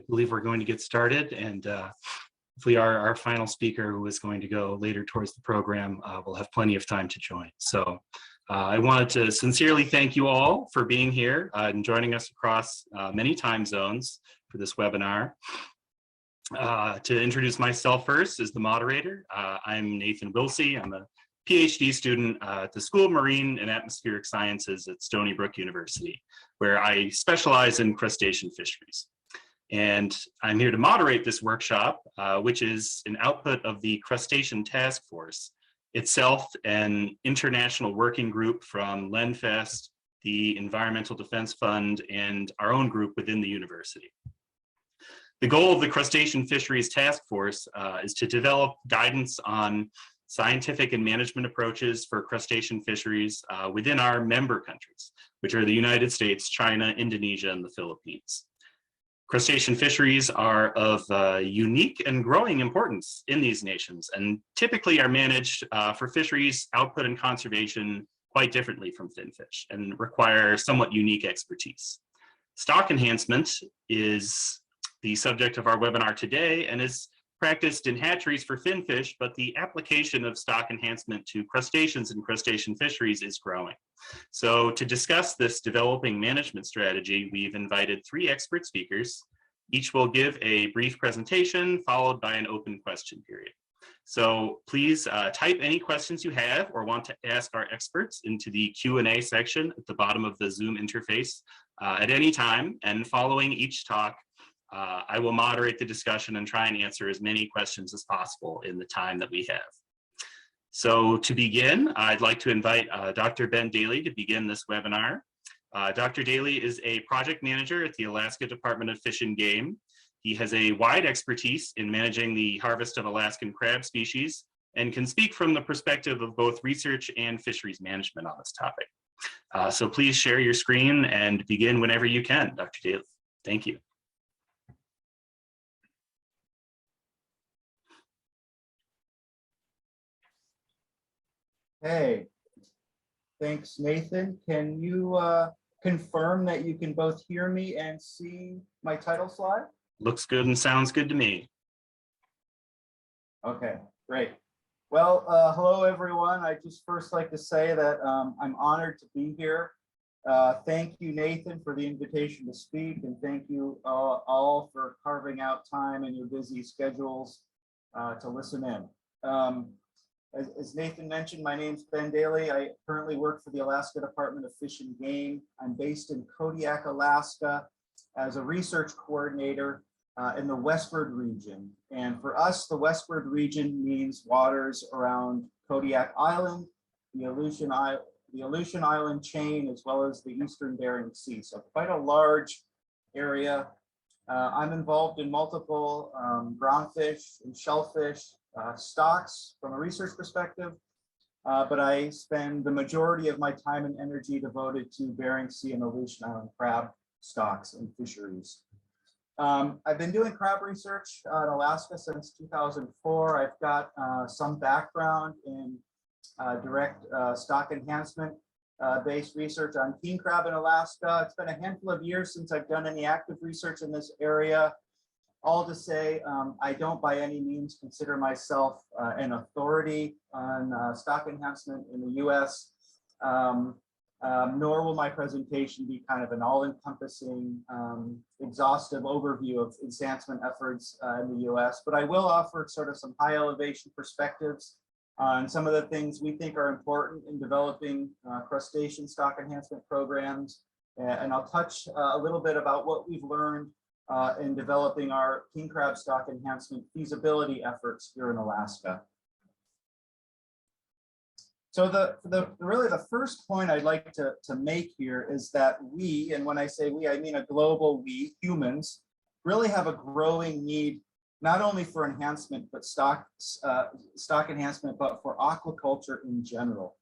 believe we're going to get started, and hopefully our final speaker, who is going to go later towards the program, will have plenty of time to join. So I wanted to sincerely thank you all for being here and joining us across many time zones for this webinar. To introduce myself first as the moderator, I'm Nathan Wilsey. I'm a PhD student at the School of Marine and Atmospheric Sciences at Stony Brook University, where I specialize in crustacean fisheries. And I'm here to moderate this workshop, which is an output of the Crustacean Task Force, itself an international working group from LENFEST, the Environmental Defense Fund, and our own group within the university. The goal of the Crustacean Fisheries Task Force is to develop guidance on scientific and management approaches for crustacean fisheries within our member countries, which are the United States, China, Indonesia, and the Philippines. Crustacean fisheries are of unique and growing importance in these nations, and typically are managed for fisheries output and conservation quite differently from finfish and require somewhat unique expertise. Stock enhancement is the subject of our webinar today and is practiced in hatcheries for finfish, but the application of stock enhancement to crustaceans and crustacean fisheries is growing. So to discuss this developing management strategy, we've invited 3 expert speakers. Each will give a brief presentation followed by an open question period. So please type any questions you have or want to ask our experts into the Q&A section at the bottom of the Zoom interface at any time, and following each talk, I will moderate the discussion and try and answer as many questions as possible in the time that we have. So to begin, I'd like to invite Dr. Ben Daly to begin this webinar. Dr. Daly is a project manager at the Alaska Department of Fish and Game. He has a wide expertise in managing the harvest of Alaskan crab species and can speak from the perspective of both research and fisheries management on this topic. So please share your screen and begin whenever you can, Dr. Daly. Thank you. Hey, thanks, Nathan. Can you confirm that you can both hear me and see my title slide? Looks good and sounds good to me. Okay, great. Well, hello, everyone. I'd just first like to say that I'm honored to be here. Thank you, Nathan, for the invitation to speak, and thank you all for carving out time in your busy schedules to listen in. As Nathan mentioned, my name's Ben Daly. I currently work for the Alaska Department of Fish and Game. I'm based in Kodiak, Alaska, as a research coordinator in the westward region. And for us, the westward region means waters around Kodiak Island, the Aleutian Island chain, as well as the eastern Bering Sea. So quite a large area. I'm involved in multiple groundfish and shellfish stocks from a research perspective, but I spend the majority of my time and energy devoted to Bering Sea and Aleutian Island crab stocks and fisheries. I've been doing crab research in Alaska since 2004. I've got some background in direct stock enhancement based research on king crab in Alaska. It's been a handful of years since I've done any active research in this area. All to say, I don't by any means consider myself an authority on stock enhancement in the US, nor will my presentation be kind of an all-encompassing, exhaustive overview of enhancement efforts in the US, but I will offer sort of some high elevation perspectives on some of the things we think are important in developing crustacean stock enhancement programs. And I'll touch a little bit about what we've learned in developing our king crab stock enhancement feasibility efforts here in Alaska. So really the first point I'd like to make here is that we, and when I say we, I mean a global we, humans, really have a growing need not only for enhancement, but stock enhancement, but for aquaculture in general.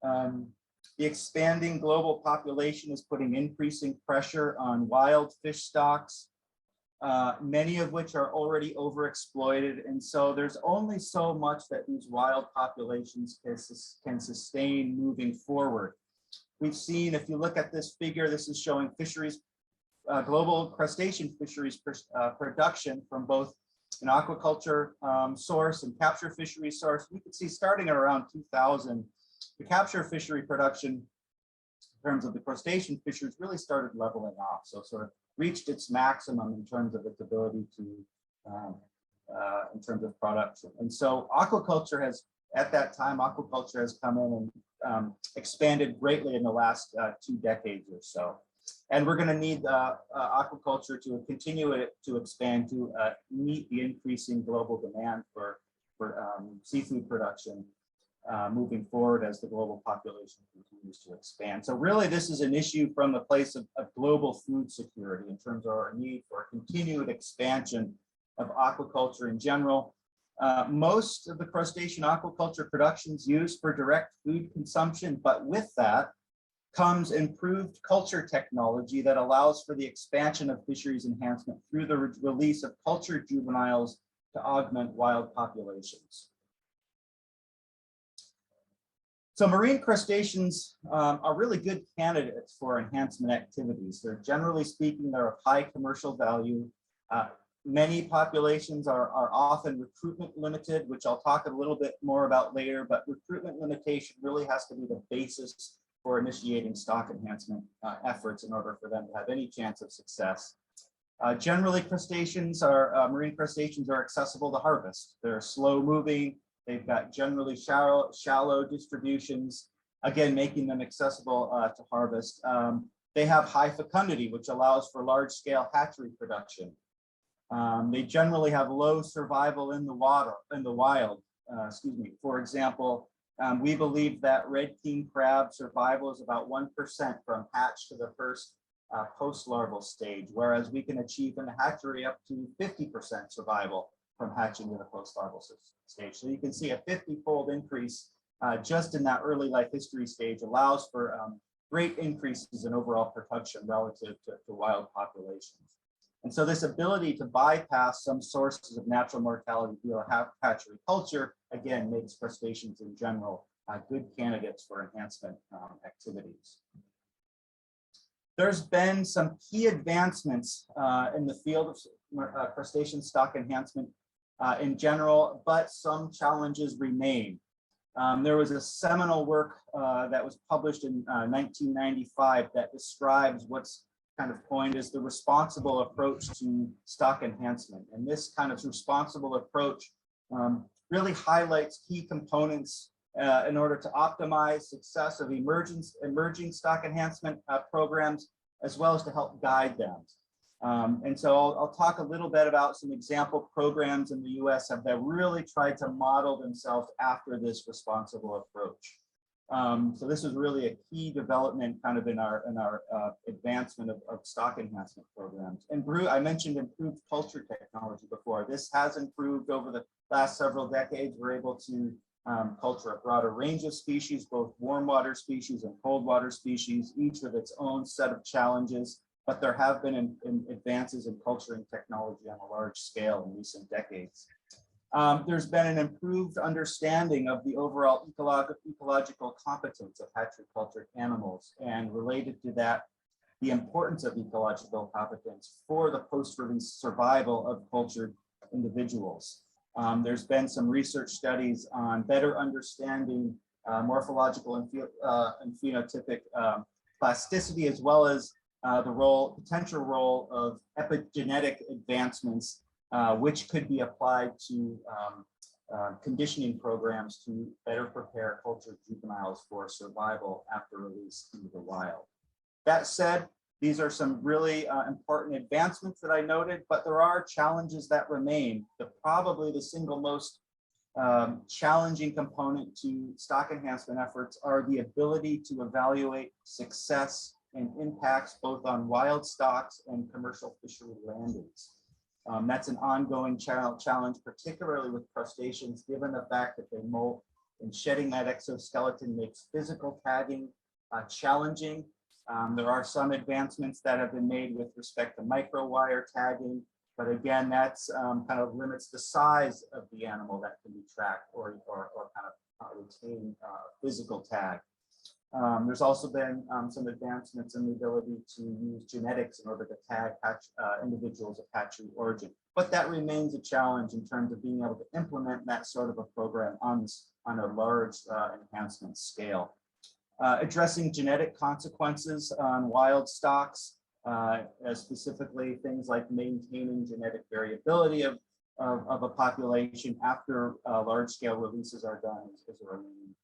The expanding global population is putting increasing pressure on wild fish stocks, many of which are already overexploited. And so there's only so much that these wild populations can sustain moving forward. We've seen, if you look at this figure, this is showing fisheries global crustacean fisheries production from both an aquaculture source and capture fishery source. We could see starting at around 2000, the capture fishery production in terms of the crustacean fisheries really started leveling off. So sort of reached its maximum in terms of its ability to, in terms of production. And so aquaculture has, at that time, aquaculture has come in and expanded greatly in the last 2 decades or so. And we're going to need aquaculture to continue to expand to meet the increasing global demand for seafood production moving forward as the global population continues to expand. So really, this is an issue from the place of global food security in terms of our need for a continued expansion of aquaculture in general. Most of the crustacean aquaculture productions used for direct food consumption, but with that comes improved culture technology that allows for the expansion of fisheries enhancement through the release of cultured juveniles to augment wild populations. So marine crustaceans are really good candidates for enhancement activities. They're generally speaking, they're of high commercial value. Many populations are often recruitment limited, which I'll talk a little bit more about later, but recruitment limitation really has to be the basis for initiating stock enhancement efforts in order for them to have any chance of success. Generally, marine crustaceans are accessible to harvest. They're slow moving. They've got generally shallow distributions, again, making them accessible to harvest. They have high fecundity, which allows for large-scale hatchery production. They generally have low survival in the wild. For example, we believe that red king crab survival is about 1% from hatch to the first post-larval stage, whereas we can achieve in the hatchery up to 50% survival from hatching to the post-larval stage. So you can see a 50-fold increase just in that early life history stage allows for great increases in overall production relative to wild populations. And so this ability to bypass some sources of natural mortality via hatchery culture, again, makes crustaceans in general good candidates for enhancement activities. There's been some key advancements in the field of crustacean stock enhancement in general, but some challenges remain. There was a seminal work that was published in 1995 that describes what's kind of coined as the responsible approach to stock enhancement. And this kind of responsible approach really highlights key components in order to optimize success of emerging stock enhancement programs, as well as to help guide them. And so I'll talk a little bit about some example programs in the US that really tried to model themselves after this responsible approach. So this is really a key development kind of in our advancement of stock enhancement programs. And I mentioned improved culture technology before. This has improved over the last several decades. We're able to culture a broader range of species, both warm water species and cold water species, each with its own set of challenges. But there have been advances in culturing technology on a large scale in recent decades. There's been an improved understanding of the overall ecological competence of hatchery cultured animals, and related to that, the importance of ecological competence for the post-release survival of cultured individuals. There's been some research studies on better understanding morphological and phenotypic plasticity, as well as the potential role of epigenetic advancements, which could be applied to conditioning programs to better prepare cultured juveniles for survival after release into the wild. That said, these are some really important advancements that I noted, but there are challenges that remain. Probably the single most challenging component to stock enhancement efforts are the ability to evaluate success and impacts both on wild stocks and commercial fishery landings. That's an ongoing challenge, particularly with crustaceans, given the fact that they molt, and shedding that exoskeleton makes physical tagging challenging. There are some advancements that have been made with respect to microwire tagging, but again, that's kind of limits the size of the animal that can be tracked or kind of retain physical tag. There's also been some advancements in the ability to use genetics in order to tag individuals of hatchery origin. But that remains a challenge in terms of being able to implement that sort of a program on a large enhancement scale. Addressing genetic consequences on wild stocks, specifically things like maintaining genetic variability of a population after large-scale releases are done is a remaining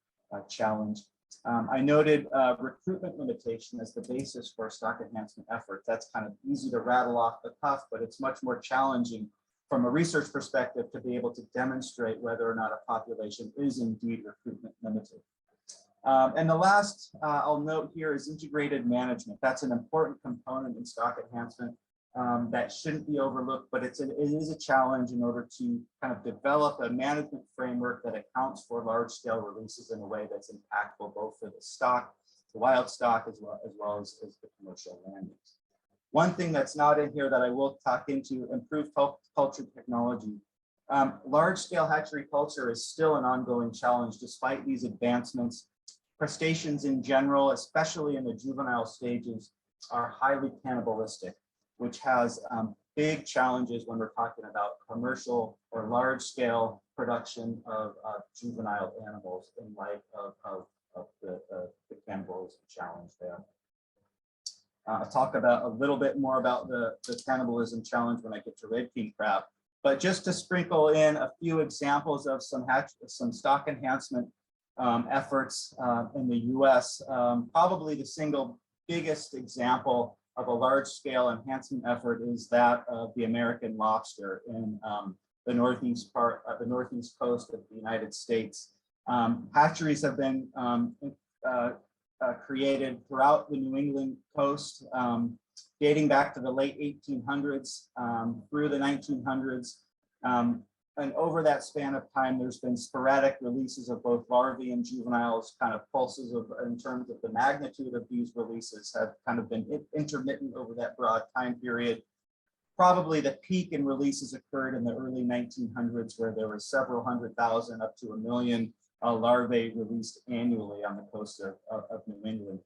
challenge. I noted recruitment limitation as the basis for stock enhancement efforts. That's kind of easy to rattle off the cuff, but it's much more challenging from a research perspective to be able to demonstrate whether or not a population is indeed recruitment limited. And the last I'll note here is integrated management. That's an important component in stock enhancement that shouldn't be overlooked, but it is a challenge in order to kind of develop a management framework that accounts for large-scale releases in a way that's impactful both for the stock, the wild stock, as well as the commercial landings. One thing that's not in here that I will talk into, improved culture technology. Large-scale hatchery culture is still an ongoing challenge despite these advancements. Crustaceans in general, especially in the juvenile stages, are highly cannibalistic, which has big challenges when we're talking about commercial or large-scale production of juvenile animals in light of the cannibalism challenge there. I'll talk about a little bit more about the cannibalism challenge when I get to red king crab, but just to sprinkle in a few examples of some stock enhancement efforts in the US. Probably the single biggest example of a large-scale enhancement effort is that of the American lobster in the northeast coast of the United States. Hatcheries have been created throughout the New England coast, dating back to the late 1800s through the 1900s. And over that span of time, there's been sporadic releases of both larvae and juveniles. Kind of pulses in terms of the magnitude of these releases have kind of been intermittent over that broad time period. Probably the peak in releases occurred in the early 1900s, where there were several 100,000 up to 1 million larvae released annually on the coast of New England.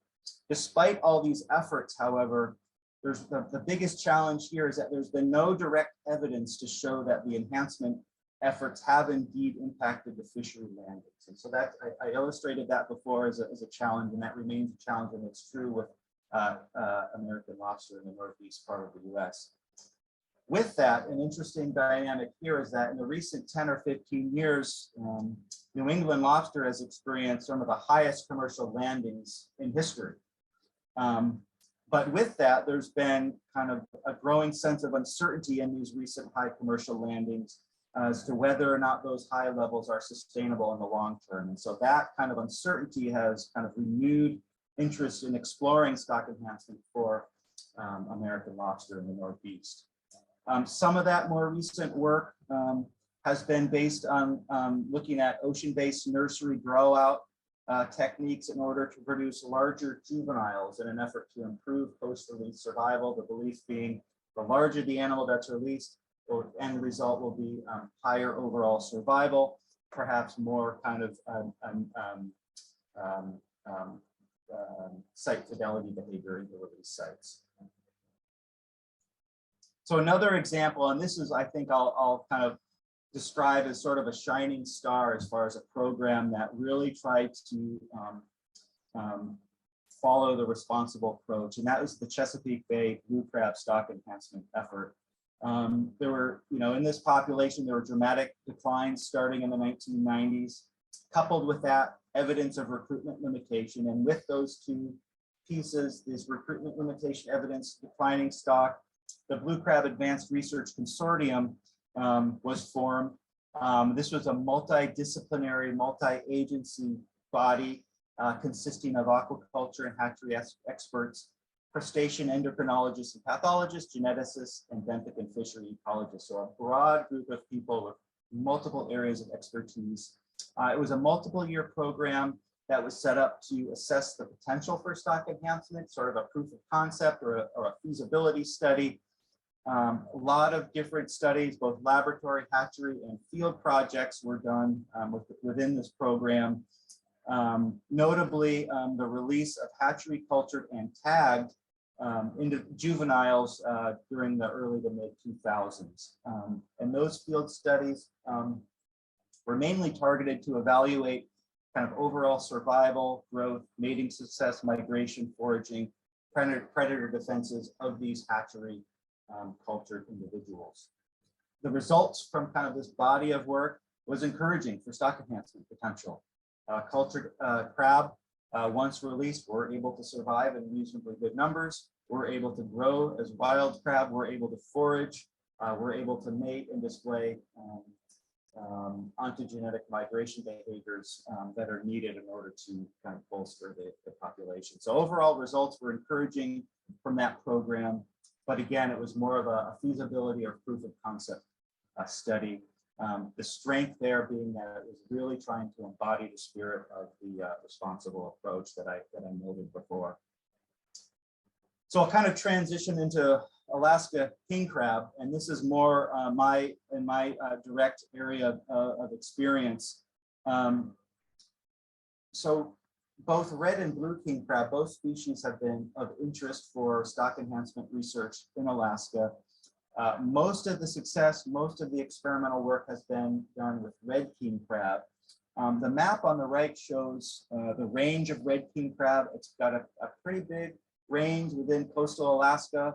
Despite all these efforts, however, there's the biggest challenge here is that there's been no direct evidence to show that the enhancement efforts have indeed impacted the fishery landings. And so that I illustrated that before as a challenge, and that remains a challenge, and it's true with American lobster in the northeast part of the US. With that, an interesting dynamic here is that in the recent 10 or 15 years, New England lobster has experienced some of the highest commercial landings in history. But with that, there's been kind of a growing sense of uncertainty in these recent high commercial landings as to whether or not those high levels are sustainable in the long term. And so that kind of uncertainty has kind of renewed interest in exploring stock enhancement for American lobster in the Northeast. Some of that more recent work has been based on looking at ocean-based nursery grow-out techniques in order to produce larger juveniles in an effort to improve post-release survival. The belief being the larger the animal that's released, the end result will be higher overall survival, perhaps more kind of site fidelity behavior in the release sites. So another example, and this is, I think I'll kind of describe as sort of a shining star as far as a program that really tried to follow the responsible approach, and that was the Chesapeake Bay blue crab stock enhancement effort. There were, in this population, there were dramatic declines starting in the 1990s. Coupled with that, evidence of recruitment limitation, and with those two pieces, this recruitment limitation evidence, declining stock, the Blue Crab Advanced Research Consortium was formed. This was a multidisciplinary, multi-agency body consisting of aquaculture and hatchery experts, crustacean endocrinologists and pathologists, geneticists, and benthic and fishery ecologists. So a broad group of people with multiple areas of expertise. It was a multiple-year program that was set up to assess the potential for stock enhancement, sort of a proof of concept or a feasibility study. A lot of different studies, both laboratory, hatchery, and field projects were done within this program. Notably, the release of hatchery cultured and tagged into juveniles during the early to mid 2000s. And those field studies were mainly targeted to evaluate kind of overall survival, growth, mating success, migration, foraging, predator defenses of these hatchery cultured individuals. The results from kind of this body of work was encouraging for stock enhancement potential. Cultured crab, once released, were able to survive in reasonably good numbers. We're able to grow as wild crab. We're able to forage. We're able to mate and display ontogenetic migration behaviors that are needed in order to kind of bolster the population. So overall results were encouraging from that program. But again, it was more of a feasibility or proof of concept study. The strength there being that it was really trying to embody the spirit of the responsible approach that I noted before. So I'll kind of transition into Alaska king crab, and this is more my direct area of experience. So both red and blue king crab, both species have been of interest for stock enhancement research in Alaska. Most of the success, most of the experimental work has been done with red king crab. The map on the right shows the range of red king crab. It's got a pretty big range within coastal Alaska,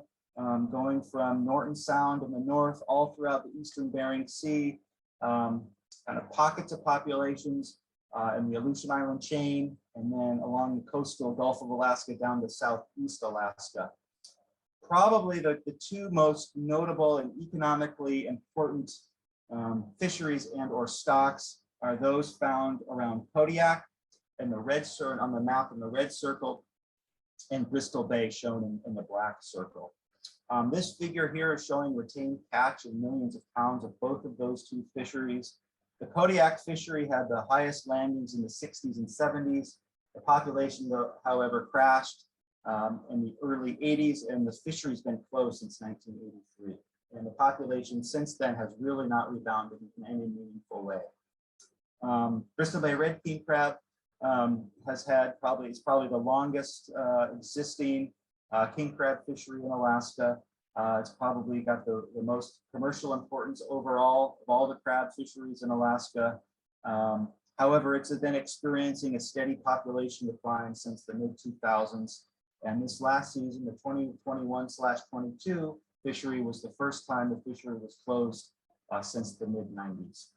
going from Norton Sound in the north all throughout the eastern Bering Sea, kind of pockets of populations in the Aleutian Island chain, and then along the coastal Gulf of Alaska down to southeast Alaska. Probably the two most notable and economically important fisheries and or stocks are those found around Kodiak and the red circle on the map in the red circle, and Bristol Bay shown in the black circle. This figure here is showing retained catch in millions of pounds of both of those two fisheries. The Kodiak fishery had the highest landings in the 60s and 70s. The population, however, crashed in the early 80s, and the fishery's been closed since 1983. And the population since then has really not rebounded in any meaningful way. Bristol Bay red king crab has had it's probably the longest existing king crab fishery in Alaska. It's probably got the most commercial importance overall of all the crab fisheries in Alaska. However, it's been experiencing a steady population decline since the mid 2000s. And this last season, the 2021/22 fishery was the first time the fishery was closed since the mid 90s.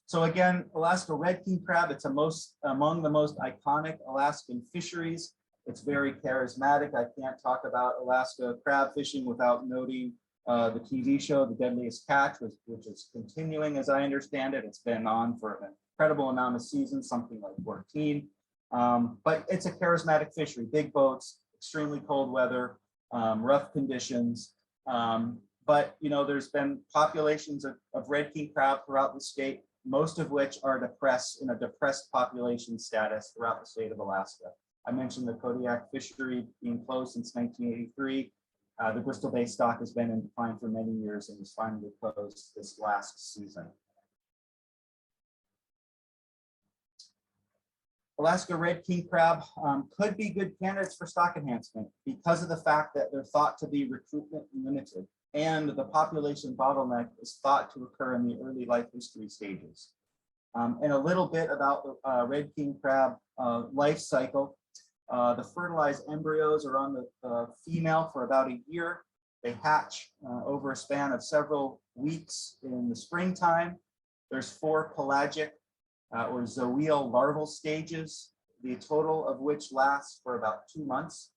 So again, Alaska red king crab, it's among the most iconic Alaskan fisheries. It's very charismatic. I can't talk about Alaska crab fishing without noting the TV show, The Deadliest Catch, which is continuing as I understand it. It's been on for an incredible amount of seasons, something like 14. But it's a charismatic fishery, big boats, extremely cold weather, rough conditions. But there's been populations of red king crab throughout the state, most of which are in a depressed population status throughout the state of Alaska. I mentioned the Kodiak fishery being closed since 1983. The Bristol Bay stock has been in decline for many years and was finally closed this last season. Alaska red king crab could be good candidates for stock enhancement because of the fact that they're thought to be recruitment limited, and the population bottleneck is thought to occur in the early life history stages. And a little bit about the red king crab life cycle. The fertilized embryos are on the female for about a year. They hatch over a span of several weeks in the springtime. There's 4 pelagic or zoeal larval stages, the total of which lasts for about 2 months.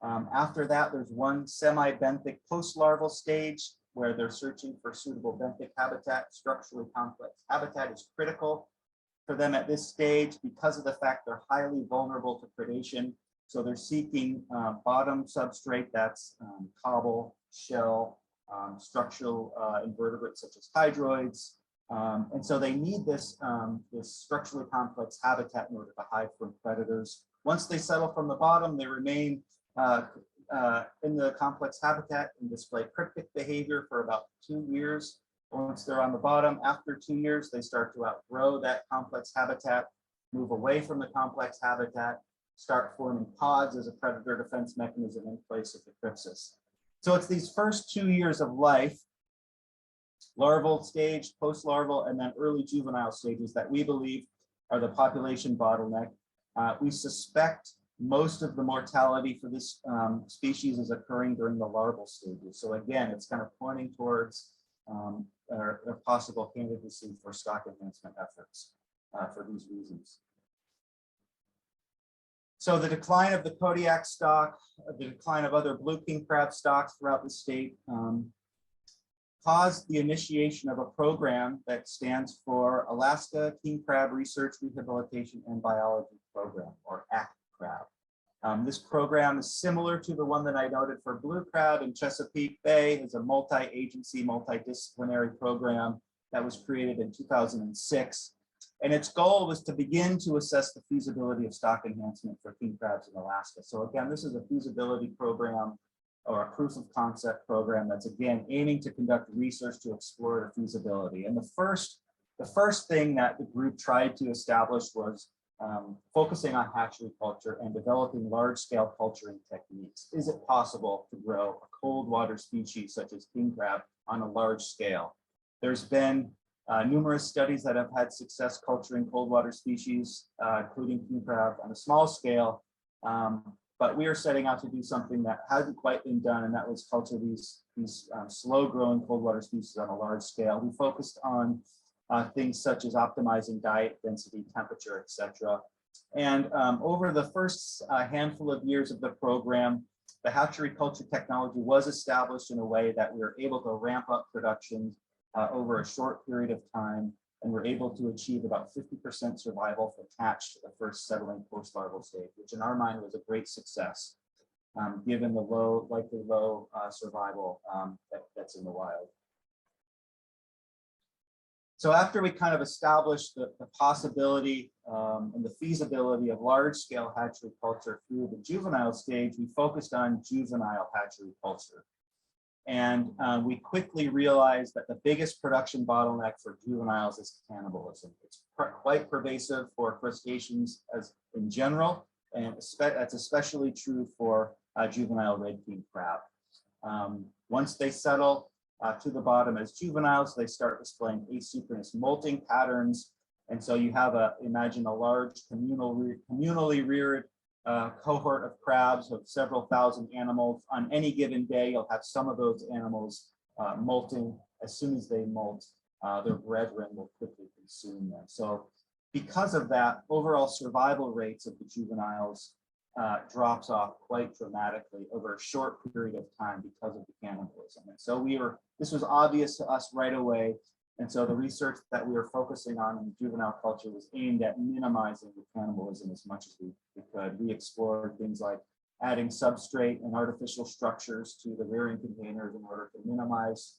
After that, there's 1 semi-benthic post-larval stage where they're searching for suitable benthic habitat. Structurally complex habitat is critical for them at this stage because of the fact they're highly vulnerable to predation. So they're seeking bottom substrate that's cobble, shell, structural invertebrates such as hydroids. And so they need this structurally complex habitat in order to hide from predators. Once they settle from the bottom, they remain in the complex habitat and display cryptic behavior for about 2 years. Once they're on the bottom, after 2 years, they start to outgrow that complex habitat, move away from the complex habitat, start forming pods as a predator defense mechanism in place of the crypsis. So it's these first 2 years of life, larval stage, post-larval, and then early juvenile stages that we believe are the population bottleneck. We suspect most of the mortality for this species is occurring during the larval stages. So again, it's kind of pointing towards a possible candidacy for stock enhancement efforts for these reasons. So the decline of the Kodiak stock, the decline of other blue king crab stocks throughout the state caused the initiation of a program that stands for Alaska King Crab Research, Rehabilitation, and Biology Program, or ACT-CRAB. This program is similar to the one that I noted for blue crab in Chesapeake Bay. It's a multi-agency, multidisciplinary program that was created in 2006. And its goal was to begin to assess the feasibility of stock enhancement for king crabs in Alaska. So again, this is a feasibility program or a proof of concept program that's again aiming to conduct research to explore the feasibility. And the first thing that the group tried to establish was focusing on hatchery culture and developing large-scale culturing techniques. Is it possible to grow a cold water species such as king crab on a large scale? There's been numerous studies that have had success culturing cold water species, including king crab on a small scale. But we are setting out to do something that hasn't quite been done, and that was culture these slow-growing cold water species on a large scale. We focused on things such as optimizing diet, density, temperature, etc. And over the first handful of years of the program, the hatchery culture technology was established in a way that we were able to ramp up production over a short period of time, and we're able to achieve about 50% survival from hatch to the first settling post-larval stage, which in our mind was a great success, given the likely low survival that's in the wild. So after we kind of established the possibility and the feasibility of large-scale hatchery culture through the juvenile stage, we focused on juvenile hatchery culture. And we quickly realized that the biggest production bottleneck for juveniles is cannibalism. It's quite pervasive for crustaceans as in general, and that's especially true for juvenile red king crab. Once they settle to the bottom as juveniles, they start displaying asynchronous molting patterns. And so you have imagine a large communally reared cohort of crabs of several thousand animals. On any given day, you'll have some of those animals molting. As soon as they molt, their brethren will quickly consume them. So because of that, overall survival rates of the juveniles drops off quite dramatically over a short period of time because of the cannibalism. And so this was obvious to us right away. And so the research that we were focusing on in juvenile culture was aimed at minimizing the cannibalism as much as we could. We explored things like adding substrate and artificial structures to the rearing containers in order to minimize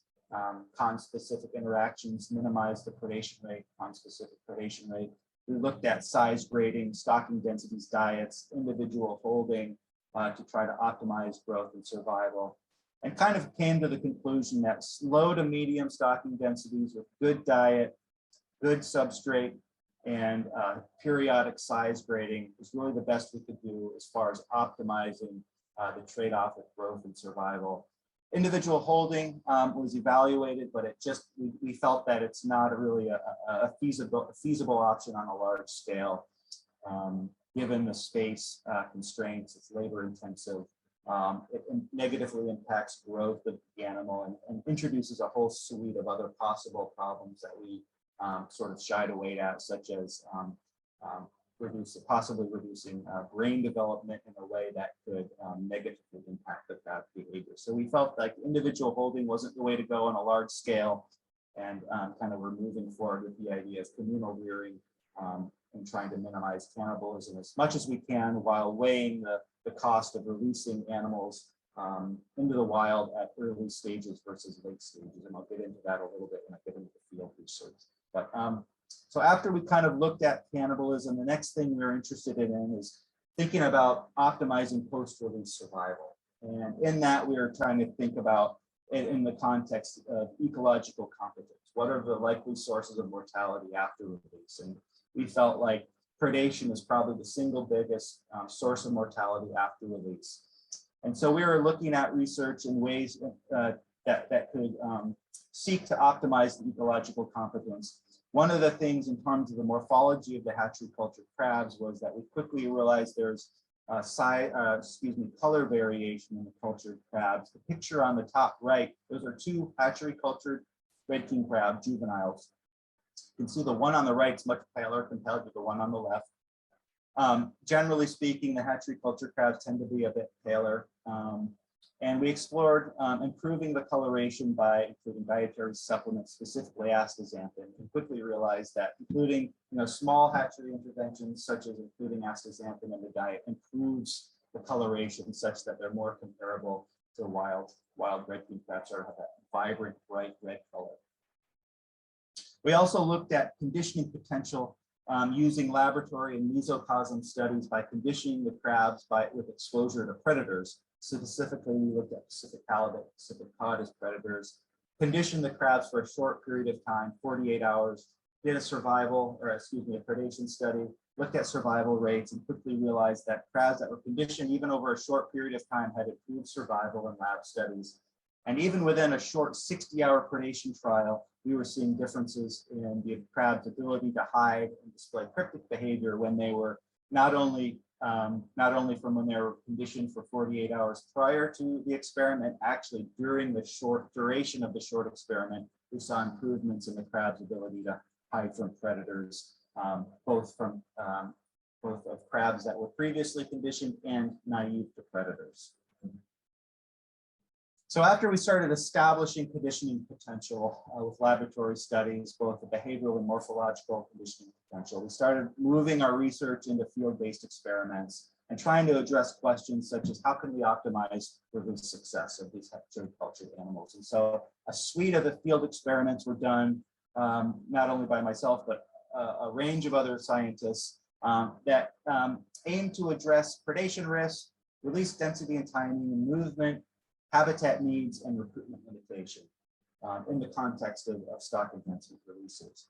conspecific interactions, minimize the predation rate, conspecific predation rate. We looked at size grading, stocking densities, diets, individual holding to try to optimize growth and survival, and kind of came to the conclusion that low to medium stocking densities with good diet, good substrate, and periodic size grading is really the best we could do as far as optimizing the trade-off of growth and survival. Individual holding was evaluated, but we felt that it's not really a feasible option on a large scale, given the space constraints. It's labor intensive. It negatively impacts growth of the animal and introduces a whole suite of other possible problems that we sort of shied away at, such as possibly reducing brain development in a way that could negatively impact the crab behavior. So we felt like individual holding wasn't the way to go on a large scale, and kind of we're moving forward with the idea of communal rearing and trying to minimize cannibalism as much as we can while weighing the cost of releasing animals into the wild at early stages versus late stages. And I'll get into that a little bit when I get into the field research. But so after we kind of looked at cannibalism, the next thing we're interested in is thinking about optimizing post-release survival. And in that, we are trying to think about it in the context of ecological competence. What are the likely sources of mortality after release? And we felt like predation is probably the single biggest source of mortality after release. And so we were looking at research in ways that could seek to optimize the ecological competence. One of the things in terms of the morphology of the hatchery cultured crabs was that we quickly realized there's color variation in the cultured crabs. The picture on the top right, those are two hatchery cultured red king crab juveniles. You can see the one on the right is much paler compared to the one on the left. Generally speaking, the hatchery culture crabs tend to be a bit paler. And we explored improving the coloration by including dietary supplements, specifically astaxanthin, and quickly realized that including small hatchery interventions such as including astaxanthin in the diet improves the coloration such that they're more comparable to wild red king crabs or have that vibrant, bright red color. We also looked at conditioning potential using laboratory and mesocosm studies by conditioning the crabs with exposure to predators. Specifically, we looked at Pacific halibut, Pacific cod as predators, conditioned the crabs for a short period of time, 48 hours, did a predation study, looked at survival rates, and quickly realized that crabs that were conditioned even over a short period of time had improved survival in lab studies. And even within a short 60-hour predation trial, we were seeing differences in the crab's ability to hide and display cryptic behavior when they were not only from when they were conditioned for 48 hours prior to the experiment, actually during the short duration of the short experiment, we saw improvements in the crab's ability to hide from predators, both of crabs that were previously conditioned and naive to predators. So after we started establishing conditioning potential with laboratory studies, both the behavioral and morphological conditioning potential, we started moving our research into field-based experiments and trying to address questions such as how can we optimize release success of these hatchery cultured animals. And so a suite of the field experiments were done, not only by myself, but a range of other scientists that aim to address predation risk, release density and timing and movement, habitat needs, and recruitment limitation in the context of stock enhancement releases.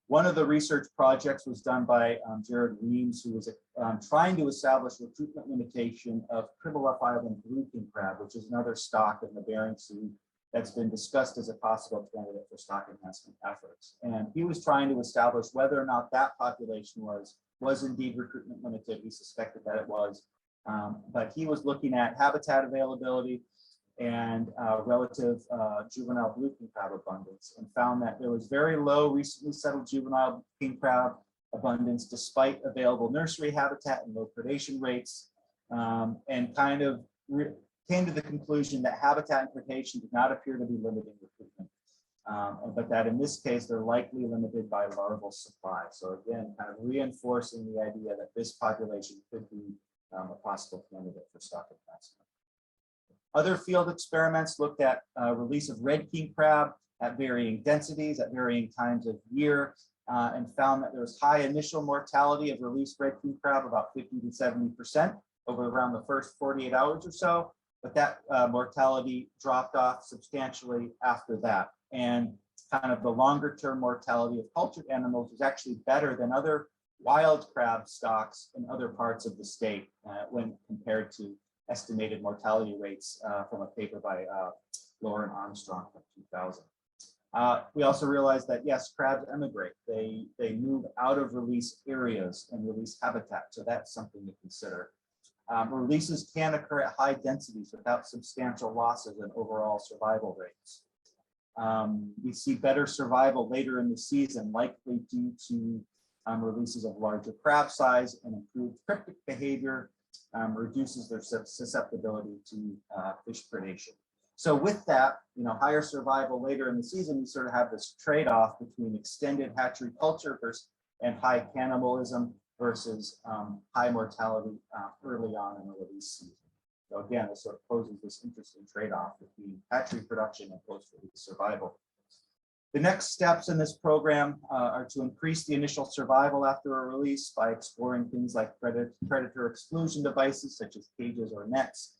One of the research projects was done by Jared Weems, who was trying to establish recruitment limitation of Cribbleuf Island blue king crab, which is another stock in the Bering Sea that's been discussed as a possible candidate for stock enhancement efforts. And he was trying to establish whether or not that population was indeed recruitment limited. We suspected that it was. But he was looking at habitat availability and relative juvenile blue king crab abundance, and found that there was very low recently settled juvenile king crab abundance despite available nursery habitat and low predation rates, and kind of came to the conclusion that habitat and predation did not appear to be limiting recruitment, but that in this case they're likely limited by larval supply. So again, kind of reinforcing the idea that this population could be a possible candidate for stock enhancement. Other field experiments looked at release of red king crab at varying densities at varying times of year, and found that there was high initial mortality of released red king crab, about 50 to 70% over around the first 48 hours or so, but that mortality dropped off substantially after that. And kind of the longer term mortality of cultured animals was actually better than other wild crab stocks in other parts of the state when compared to estimated mortality rates from a paper by Lauren Armstrong from 2000. We also realized that yes, crabs emigrate. They move out of release areas and release habitat, so that's something to consider. Releases can occur at high densities without substantial losses in overall survival rates. We see better survival later in the season, likely due to releases of larger crab size and improved cryptic behavior, reduces their susceptibility to fish predation. So with that, higher survival later in the season, we sort of have this trade-off between extended hatchery culture and high cannibalism versus high mortality early on in the release season. So again, this sort of poses this interesting trade-off between hatchery production and post-release survival. The next steps in this program are to increase the initial survival after a release by exploring things like predator exclusion devices such as cages or nets,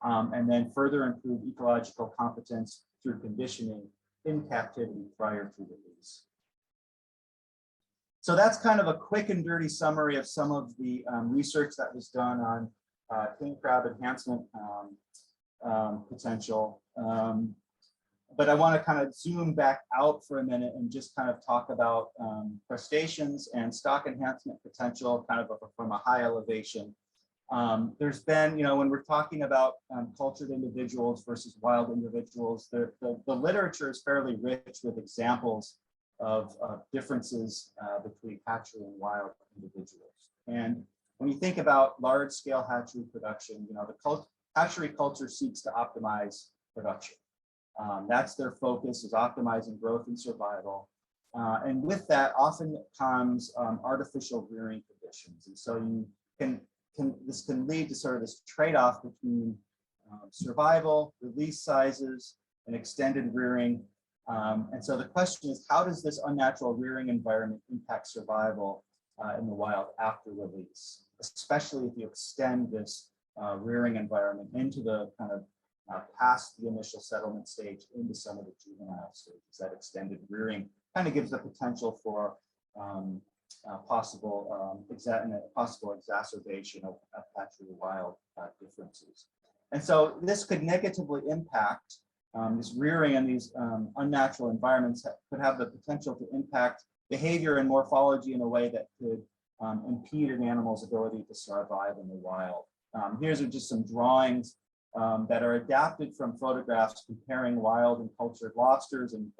and then further improve ecological competence through conditioning in captivity prior to release. So that's kind of a quick and dirty summary of some of the research that was done on king crab enhancement potential. But I want to kind of zoom back out for a minute and just kind of talk about crustaceans and stock enhancement potential kind of from a high elevation. There's been, when we're talking about cultured individuals versus wild individuals, the literature is fairly rich with examples of differences between hatchery and wild individuals. And when you think about large scale hatchery production, the hatchery culture seeks to optimize production. That's their focus, is optimizing growth and survival. And with that often comes artificial rearing conditions. And so this can lead to sort of this trade-off between survival, release sizes, and extended rearing. And so the question is, how does this unnatural rearing environment impact survival in the wild after release, especially if you extend this rearing environment into the kind of past the initial settlement stage into some of the juvenile stages. That extended rearing kind of gives the potential for possible exacerbation of hatchery wild differences. And so this could negatively impact this rearing in these unnatural environments could have the potential to impact behavior and morphology in a way that could impede an animal's ability to survive in the wild. Here's just some drawings that are adapted from photographs comparing wild and cultured lobsters and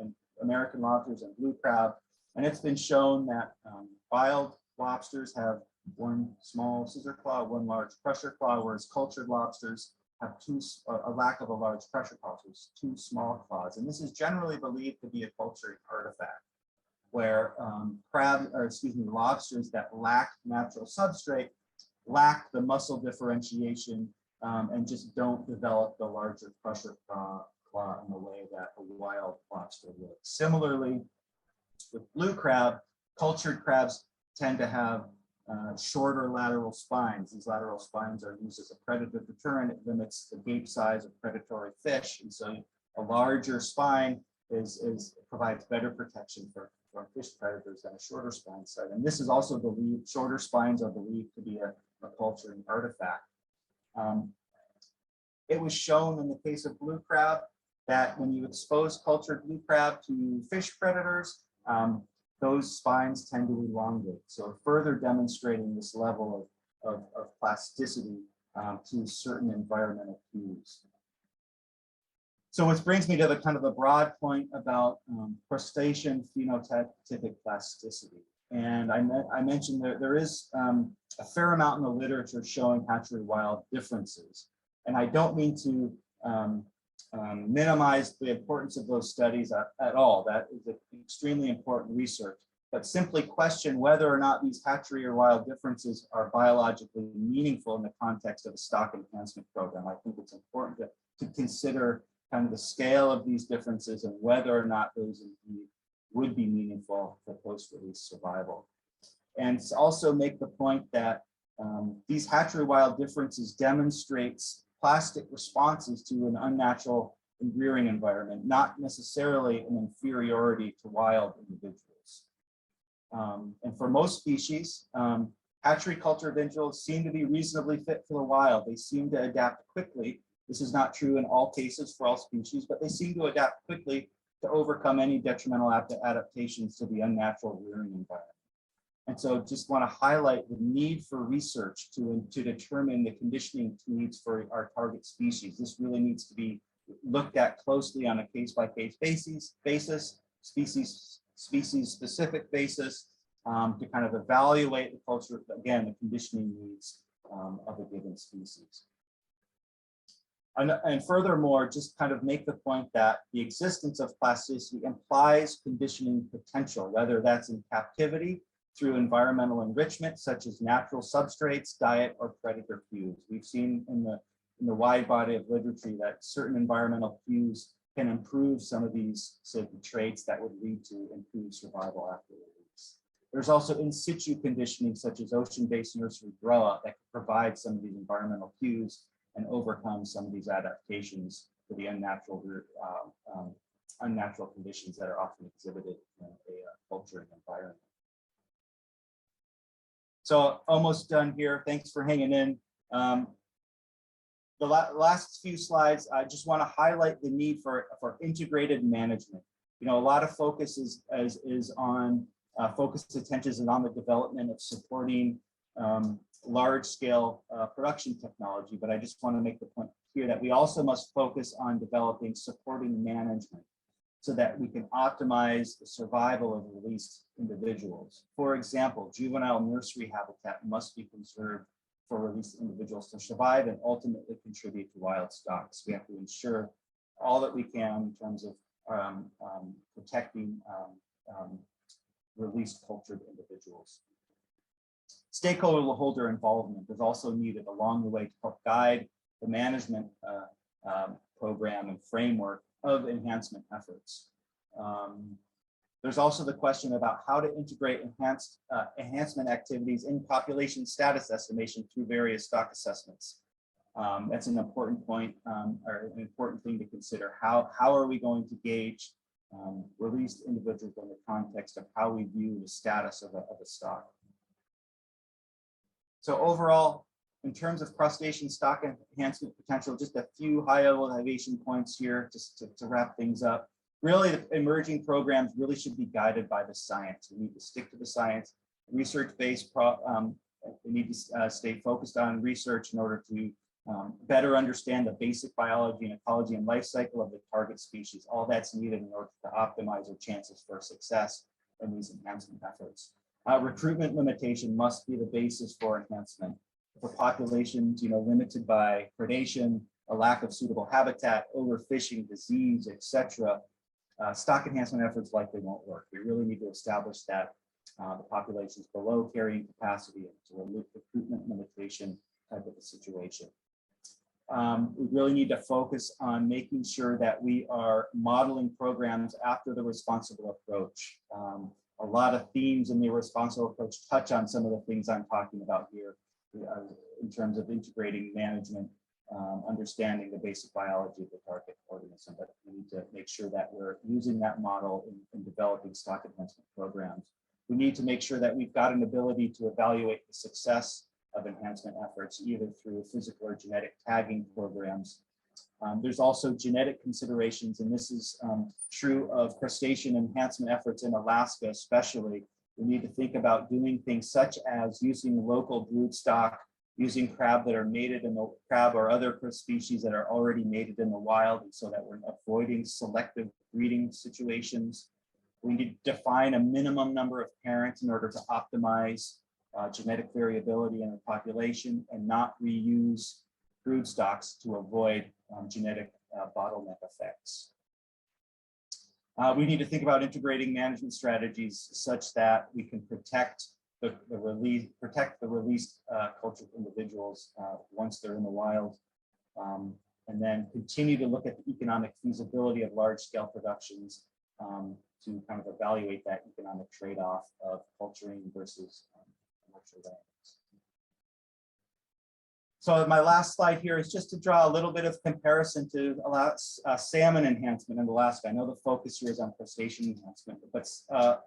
American lobsters and blue crab. And it's been shown that wild lobsters have one small scissor claw, one large pressure claw, whereas cultured lobsters have a lack of a large pressure claw, so it's two small claws. And this is generally believed to be a culturing artifact, where lobsters that lack natural substrate lack the muscle differentiation and just don't develop the larger pressure claw in the way that a wild lobster would. Similarly, with blue crab, cultured crabs tend to have shorter lateral spines. These lateral spines are used as a predator deterrent. It limits the gape size of predatory fish. And so a larger spine provides better protection for fish predators than a shorter spine side. And this is also believed, shorter spines are believed to be a culturing artifact. It was shown in the case of blue crab that when you expose cultured blue crab to fish predators, those spines tend to elongate. So further demonstrating this level of plasticity to certain environmental cues. So which brings me to the kind of the broad point about crustacean phenotypic plasticity. And I mentioned there is a fair amount in the literature showing hatchery wild differences. And I don't mean to minimize the importance of those studies at all. That is extremely important research, but simply question whether or not these hatchery or wild differences are biologically meaningful in the context of a stock enhancement program. I think it's important to consider kind of the scale of these differences and whether or not those indeed would be meaningful for post-release survival. And also make the point that these hatchery wild differences demonstrates plastic responses to an unnatural rearing environment, not necessarily an inferiority to wild individuals. And for most species, hatchery culture individuals seem to be reasonably fit for the wild. They seem to adapt quickly. This is not true in all cases for all species, but they seem to adapt quickly to overcome any detrimental adaptations to the unnatural rearing environment. And so just want to highlight the need for research to determine the conditioning needs for our target species. This really needs to be looked at closely on a case-by-case basis, species-specific basis, to kind of evaluate the culture, again, the conditioning needs of a given species. And furthermore, just kind of make the point that the existence of plasticity implies conditioning potential, whether that's in captivity, through environmental enrichment, such as natural substrates, diet, or predator cues. We've seen in the wide body of literature that certain environmental cues can improve some of these traits that would lead to improved survival after release. There's also in situ conditioning, such as ocean-based nursery grow-out, that can provide some of these environmental cues and overcome some of these adaptations to the unnatural unnatural conditions that are often exhibited in a culturing environment. So almost done here. Thanks for hanging in. The last few slides, I just want to highlight the need for integrated management. You know, a lot of focus is on focused attention is on the development of supporting large-scale production technology, but I just want to make the point here that we also must focus on developing supporting management so that we can optimize the survival of released individuals. For example, juvenile nursery habitat must be conserved for released individuals to survive and ultimately contribute to wild stocks. We have to ensure all that we can in terms of protecting released cultured individuals. Stakeholder involvement is also needed along the way to help guide the management program and framework of enhancement efforts. There's also the question about how to integrate enhancement activities in population status estimation through various stock assessments. That's an important point or an important thing to consider. How are we going to gauge released individuals in the context of how we view the status of a stock? So overall, in terms of crustacean stock enhancement potential, just a few high-level elevation points here just to wrap things up. Really, the emerging programs really should be guided by the science. We need to stick to the science, research-based. We need to stay focused on research in order to better understand the basic biology and ecology and life cycle of the target species. All that's needed in order to optimize our chances for success in these enhancement efforts. Recruitment limitation must be the basis for enhancement. For populations, limited by predation, a lack of suitable habitat, overfishing, disease, etc., stock enhancement efforts likely won't work. We really need to establish that the population is below carrying capacity to remove recruitment limitation type of a situation. We really need to focus on making sure that we are modeling programs after the responsible approach. A lot of themes in the responsible approach touch on some of the things I'm talking about here in terms of integrating management, understanding the basic biology of the target organism, but we need to make sure that we're using that model in developing stock enhancement programs. We need to make sure that we've got an ability to evaluate the success of enhancement efforts, either through physical or genetic tagging programs. There's also genetic considerations, and this is true of crustacean enhancement efforts in Alaska especially. We need to think about doing things such as using local brood stock, using crab that are mated in the crab or other species that are already mated in the wild, and so that we're avoiding selective breeding situations. We need to define a minimum number of parents in order to optimize genetic variability in the population and not reuse brood stocks to avoid genetic bottleneck effects. We need to think about integrating management strategies such that we can protect the released cultured individuals once they're in the wild, and then continue to look at the economic feasibility of large-scale productions to kind of evaluate that economic trade-off of culturing versus commercial lands. So my last slide here is just to draw a little bit of comparison to salmon enhancement in Alaska. I know the focus here is on crustacean enhancement, but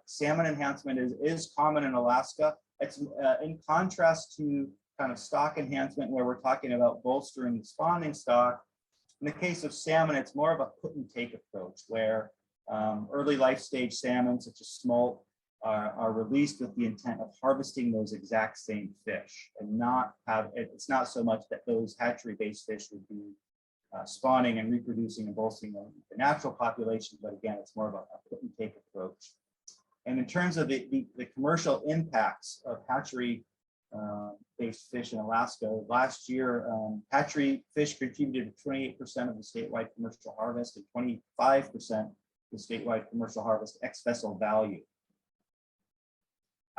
salmon enhancement is common in Alaska. It's in contrast to kind of stock enhancement where we're talking about bolstering the spawning stock. In the case of salmon, it's more of a put and take approach where early life stage salmon, such as smolt, are released with the intent of harvesting those exact same fish and not have, it's not so much that those hatchery-based fish would be spawning and reproducing and bolstering the natural population, but again, it's more of a put and take approach. And in terms of the commercial impacts of hatchery based fish in Alaska, last year, hatchery fish contributed to 28% of the statewide commercial harvest and 25% of the statewide commercial harvest ex-vessel value.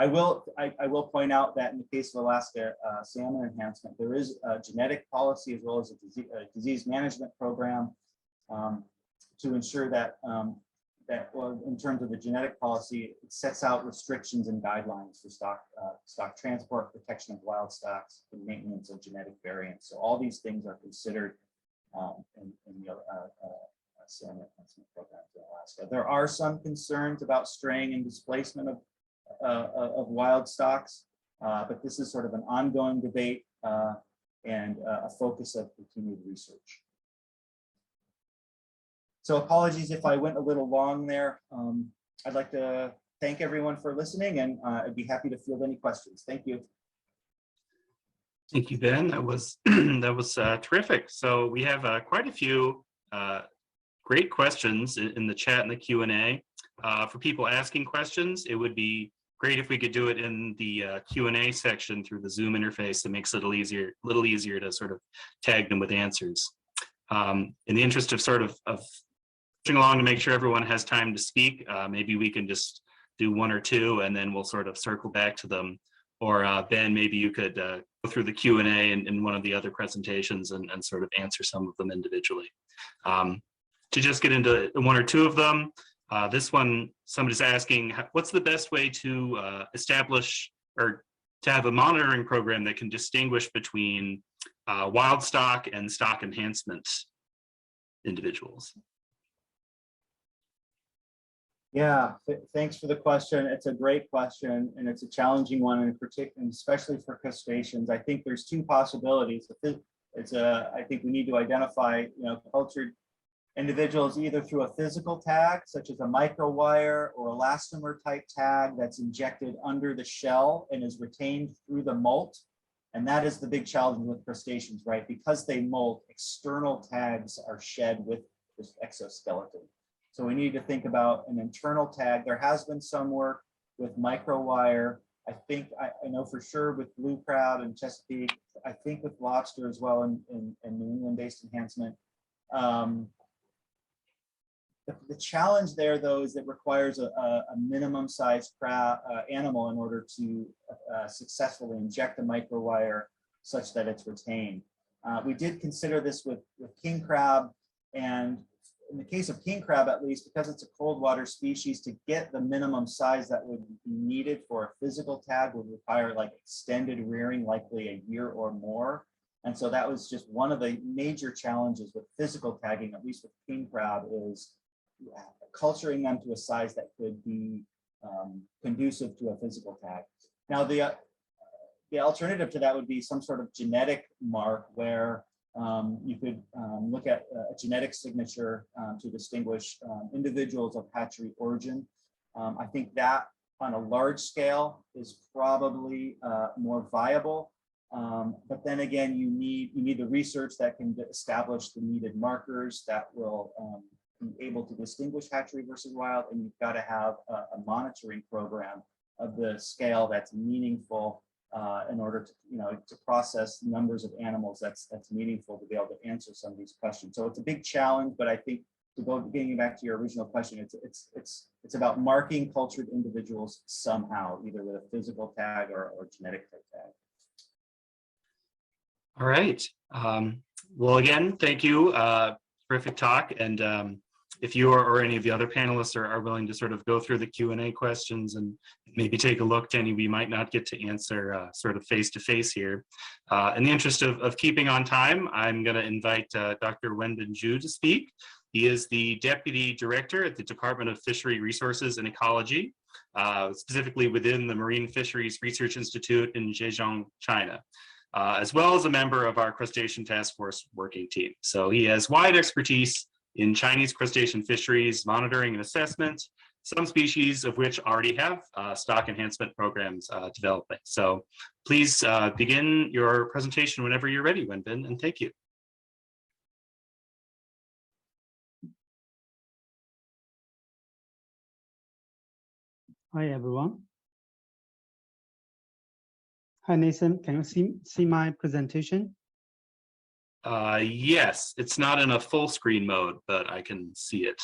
I will point out that in the case of Alaska salmon enhancement, there is a genetic policy as well as a disease management program to ensure that, well, in terms of the genetic policy, it sets out restrictions and guidelines for stock transport, protection of wild stocks, and maintenance of genetic variants. So all these things are considered in the salmon enhancement programs in Alaska. Alaska. There are some concerns about straying and displacement of wild stocks, but this is sort of an ongoing debate and a focus of continued research. So apologies if I went a little long there. I'd like to thank everyone for listening, and I'd be happy to field any questions. Thank you. Thank you, Ben. That was that was terrific. So we have quite a few great questions in the chat and the Q&A. For people asking questions, it would be great if we could do it in the Q&A section through the Zoom interface. It makes it a little easier to sort of tag them with answers. In the interest of sort of pushing along to make sure everyone has time to speak, maybe we can just do one or two and then we'll sort of circle back to them. Or Ben, maybe you could go through the Q&A in one of the other presentations and sort of answer some of them individually. To just get into one or two of them, this one, somebody's asking, what's the best way to establish or to have a monitoring program that can distinguish between wild stock and stock enhancement individuals? Yeah, thanks for the question. It's a great question, and it's a challenging one, in particular, especially for crustaceans. I think there's two possibilities. I think we need to identify, cultured individuals either through a physical tag, such as a microwire or elastomer type tag that's injected under the shell and is retained through the molt. And that is the big challenge with crustaceans, right? Because they molt, external tags are shed with this exoskeleton. So we need to think about an internal tag. There has been some work with microwire. I think, I know for sure with blue crab and Chesapeake, I think with lobster as well in New England-based enhancement. The challenge there, though, is it requires a minimum size animal in order to successfully inject a microwire such that it's retained. We did consider this with king crab, and in the case of king crab, at least, because it's a cold water species, to get the minimum size that would be needed for a physical tag would require like extended rearing, likely a year or more. And so that was just one of the major challenges with physical tagging, at least with king crab, is culturing them to a size that could be conducive to a physical tag. Now, the alternative to that would be some sort of genetic mark where you could look at a genetic signature to distinguish individuals of hatchery origin. I think that on a large scale is probably more viable. But then again, you need the research that can establish the needed markers that will be able to distinguish hatchery versus wild, and you've got to have a monitoring program of the scale that's meaningful in order to process numbers of animals that's meaningful to be able to answer some of these questions. So it's a big challenge, but I think getting back to your original question, it's about marking cultured individuals somehow, either with a physical tag or genetic type tag. All right. Well, again, thank you. Terrific talk. And if you or any of the other panelists are willing to sort of go through the Q&A questions and maybe take a look to any we might not get to answer sort of face-to-face here. In the interest of keeping on time, I'm going to invite Dr. Wenbin to speak. He is the Deputy Director at the Department of Fishery Resources and Ecology, specifically within the Marine Fisheries Research Institute in Zhejiang, China. As well as a member of our Crustacean Task Force working team. So he has wide expertise in Chinese crustacean fisheries, monitoring and assessment, some species of which already have stock enhancement programs developing. So please begin your presentation whenever you're ready, Wenbin, and thank you. Hi, everyone. Hi, Nathan. Can you see my presentation? Yes, it's not in a full screen mode, but I can see it.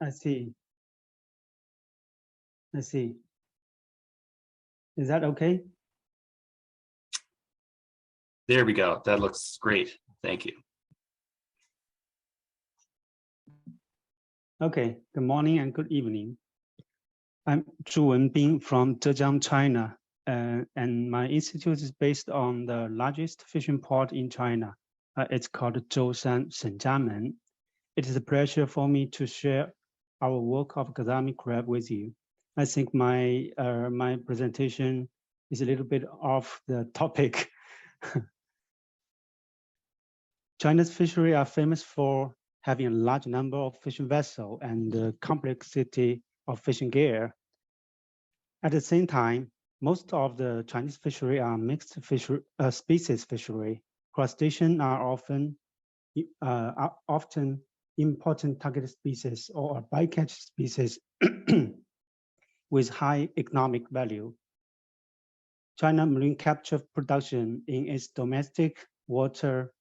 I see. I see. Is that okay? There we go. That looks great. Thank you. Okay. Good morning and good evening. I'm Zhu Wenbin from Zhejiang, China. And my institute is based on the largest fishing port in China. It's called Zhoushan Shenjiamen. It is a pleasure for me to share our work of Gazami crab with you. I think my my presentation is a little bit off the topic. China's fisheries are famous for having a large number of fishing vessels and the complexity of fishing gear. At the same time, most of the Chinese fishery are mixed species fishery. Crustaceans are often important target species or bycatch species with high economic value. China marine capture production in its domestic water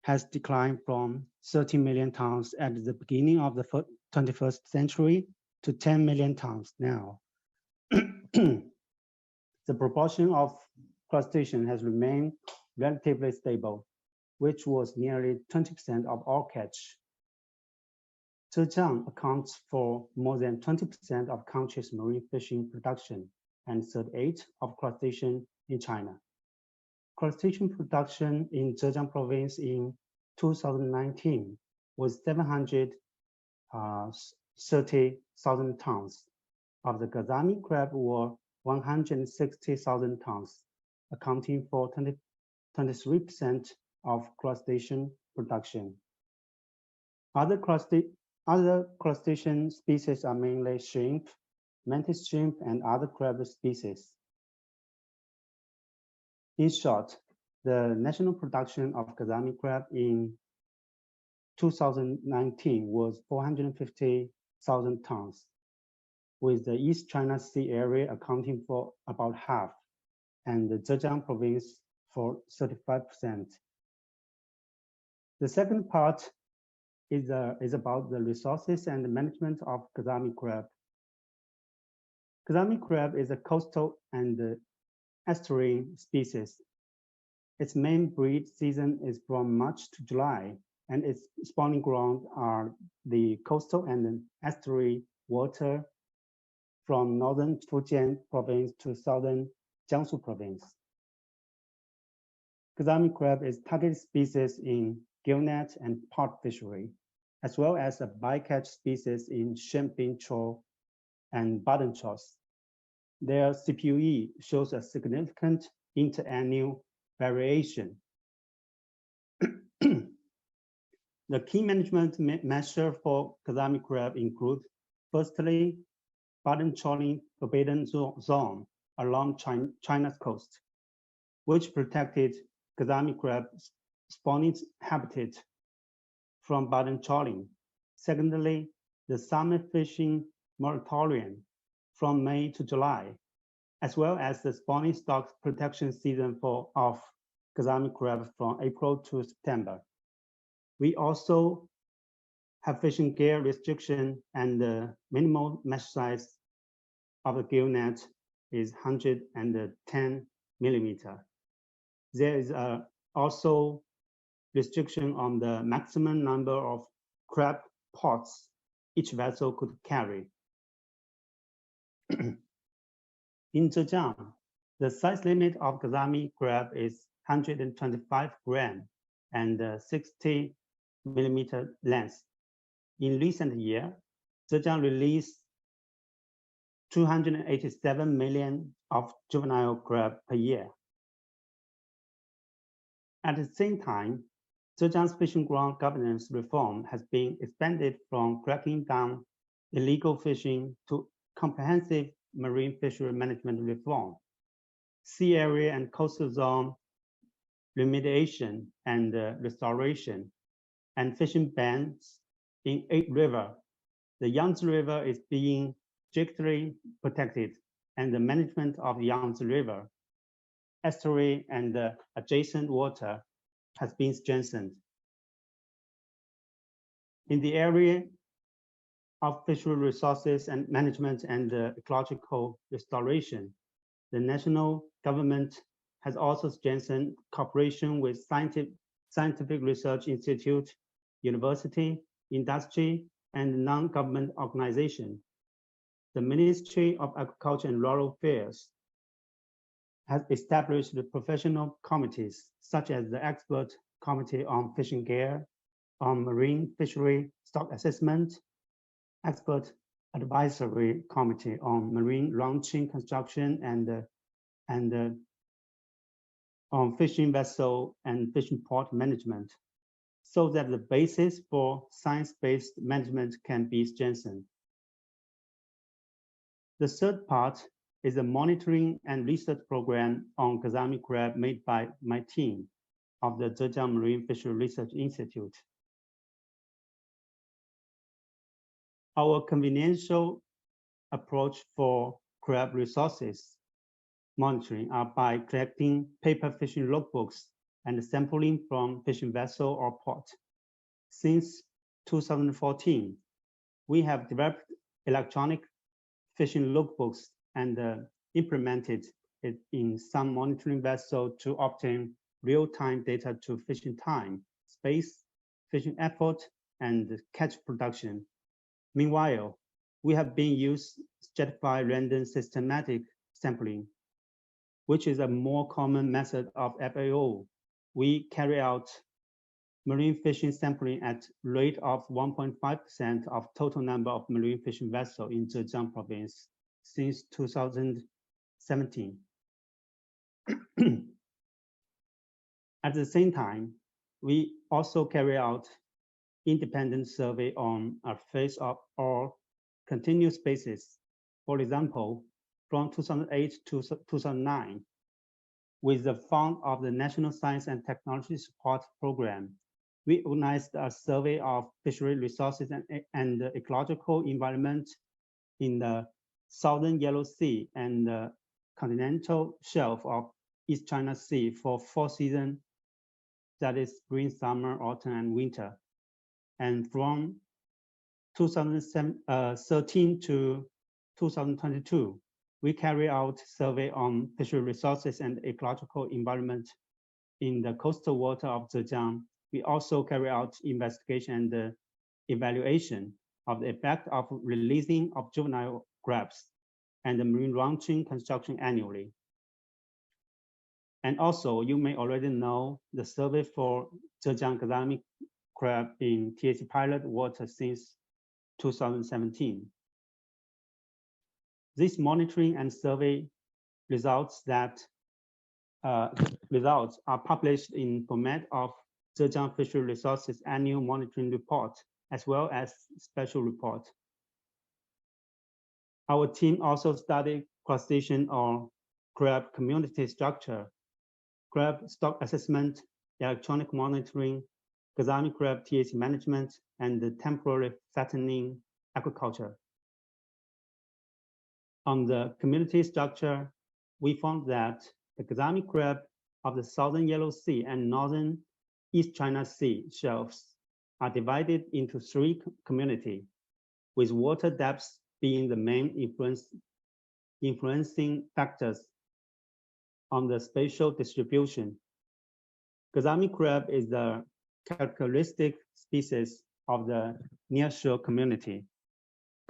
has declined from 30 million tons at the beginning of the 21st century to 10 million tons now. The proportion of crustaceans has remained relatively stable, which was nearly 20% of all catch. Zhejiang accounts for more than 20% of country's marine fishing production and 38% of crustacean in China. Crustacean production in Zhejiang province in 2019 was 730,000 tons. Of the Gazami crab were 160,000 tons, accounting for 23% of crustacean production. Other crustacean species are mainly shrimp, mantis shrimp, and other crab species. In short, the national production of Gazami crab in 2019 was 450,000 tons, with the East China Sea area accounting for about half, and the Zhejiang province for 35%. The second part is about the resources and the management of Gazami crab. Gazami crab is a coastal and estuarine species. Its main breed season is from March to July, and its spawning grounds are the coastal and estuary water from northern Fujian province to southern Jiangsu province. Gazami crab is target species in gillnet and pot fishery, as well as a bycatch species in shrimp-bean trawl and button trawls. Their CPUE shows a significant interannual variation. The key management measure for Gazami crab include, firstly, button trawling forbidden zone along China's coast, which protected Gazami crab spawning habitat from button trawling. Secondly, the summer fishing moratorium from May to July, as well as the spawning stock protection season of Gazami crab from April to September. We also have fishing gear restriction, and the minimal mesh size of the gill net is 110 millimeter. There is also restriction on the maximum number of crab pots each vessel could carry. In Zhejiang, the size limit of Gazami crab is 125 grams and 60 millimeter length. In recent year, Zhejiang released 287 million of juvenile crab per year. At the same time, Zhejiang's fishing ground governance reform has been expanded from cracking down illegal fishing to comprehensive marine fishery management reform, sea area and coastal zone remediation and restoration, and fishing bans in 8 rivers. The Yangtze River is being strictly protected, and the management of the Yangtze River, estuary, and adjacent water has been strengthened. In the area of fishery resources and management and ecological restoration, the national government has also strengthened cooperation with scientific research institute, university, industry, and non-government organization. The Ministry of Agriculture and Rural Affairs has established the professional committees, such as the Expert Committee on Fishing Gear, on marine fishery stock assessment, expert advisory committee on marine launching construction and on fishing vessel and fishing port management, so that the basis for science-based management can be strengthened. The third part is a monitoring and research program on Gazami crab made by my team of the Zhejiang Marine Fishery Research Institute. Our conventional approach for crab resources monitoring are by collecting paper fishing logbooks and sampling from fishing vessel or port. Since 2014, we have developed electronic fishing logbooks and implemented it in some monitoring vessels to obtain real-time data to fishing time, space, fishing effort, and catch production. Meanwhile, we have been used stratified random systematic sampling, which is a more common method of FAO. We carry out marine fishing sampling at rate of 1.5% of total number of marine fishing vessels in Zhejiang province since 2017. At the same time, we also carry out independent survey on a phase of or continuous basis. For example, from 2008 to 2009, with the fund of the National Science and Technology Support Program, we organized a survey of fishery resources and ecological environment in the Southern Yellow Sea and the continental shelf of East China Sea for 4 seasons, that is spring, summer, autumn, and winter. And from 2013 to 2022, we carry out survey on fishery resources and ecological environment in the coastal water of Zhejiang. We also carry out investigation and evaluation of the effect of releasing of juvenile crabs and the marine launching construction annually. And also, you may already know the survey for Zhejiang Gazami crab in TAC pilot water since 2017. This monitoring and survey results are published in format of Zhejiang Fishery Resources Annual Monitoring Report, as well as special report. Our team also studied crustacean or crab community structure, crab stock assessment, electronic monitoring, Gazami crab TAC management, and the temporary fattening aquaculture. On the community structure, we found that the Gazami crab of the Southern Yellow Sea and Northern East China Sea shelves are divided into 3 communities, with water depths being the main influencing factors on the spatial distribution. Gazami crab is the characteristic species of the nearshore community.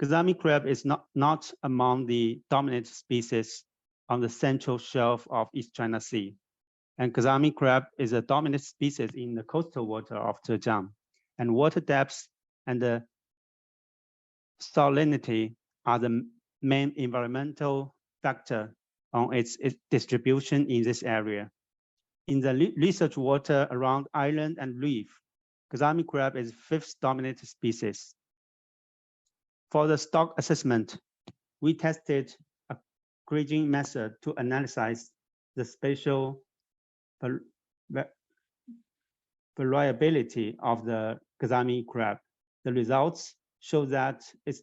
Gazami crab is not among the dominant species on the central shelf of East China Sea. And Gazami crab is a dominant species in the coastal water of Zhejiang. And water depths and the salinity are the main environmental factor on its distribution in this area. In the research water around island and reef, Gazami crab is 5th dominant species. For the stock assessment, we tested a grading method to analyze the spatial variability of the Gazami crab. The results show that its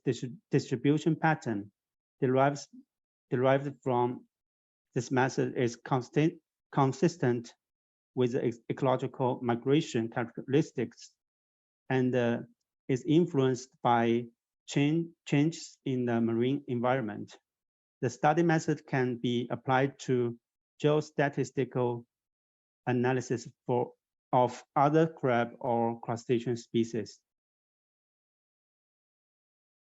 distribution pattern derived from this method is consistent with the ecological migration characteristics and is influenced by changes in the marine environment. The study method can be applied to geostatistical analysis of other crab or crustacean species.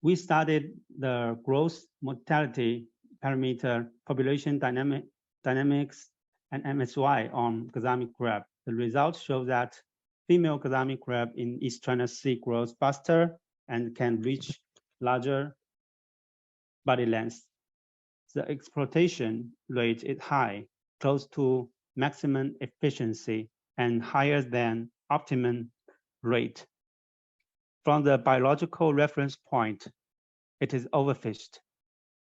We studied the growth mortality parameter, population dynamics, and MSY on Gazami crab. The results show that female Gazami crab in East China Sea grows faster and can reach larger body lengths. The exploitation rate is high, close to maximum efficiency and higher than optimum rate. From the biological reference point, it is overfished.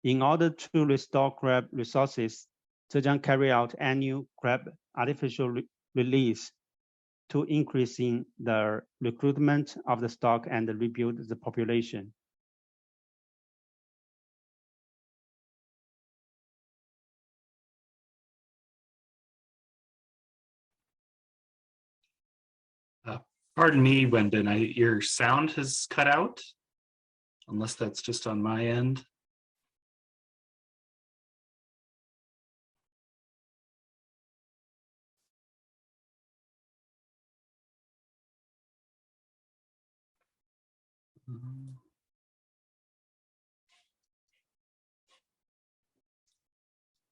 In order to restore crab resources, Zhejiang carry out annual crab artificial release to increasing the recruitment of the stock and rebuild the population. Pardon me, Wenbin, your sound has cut out, unless that's just on my end.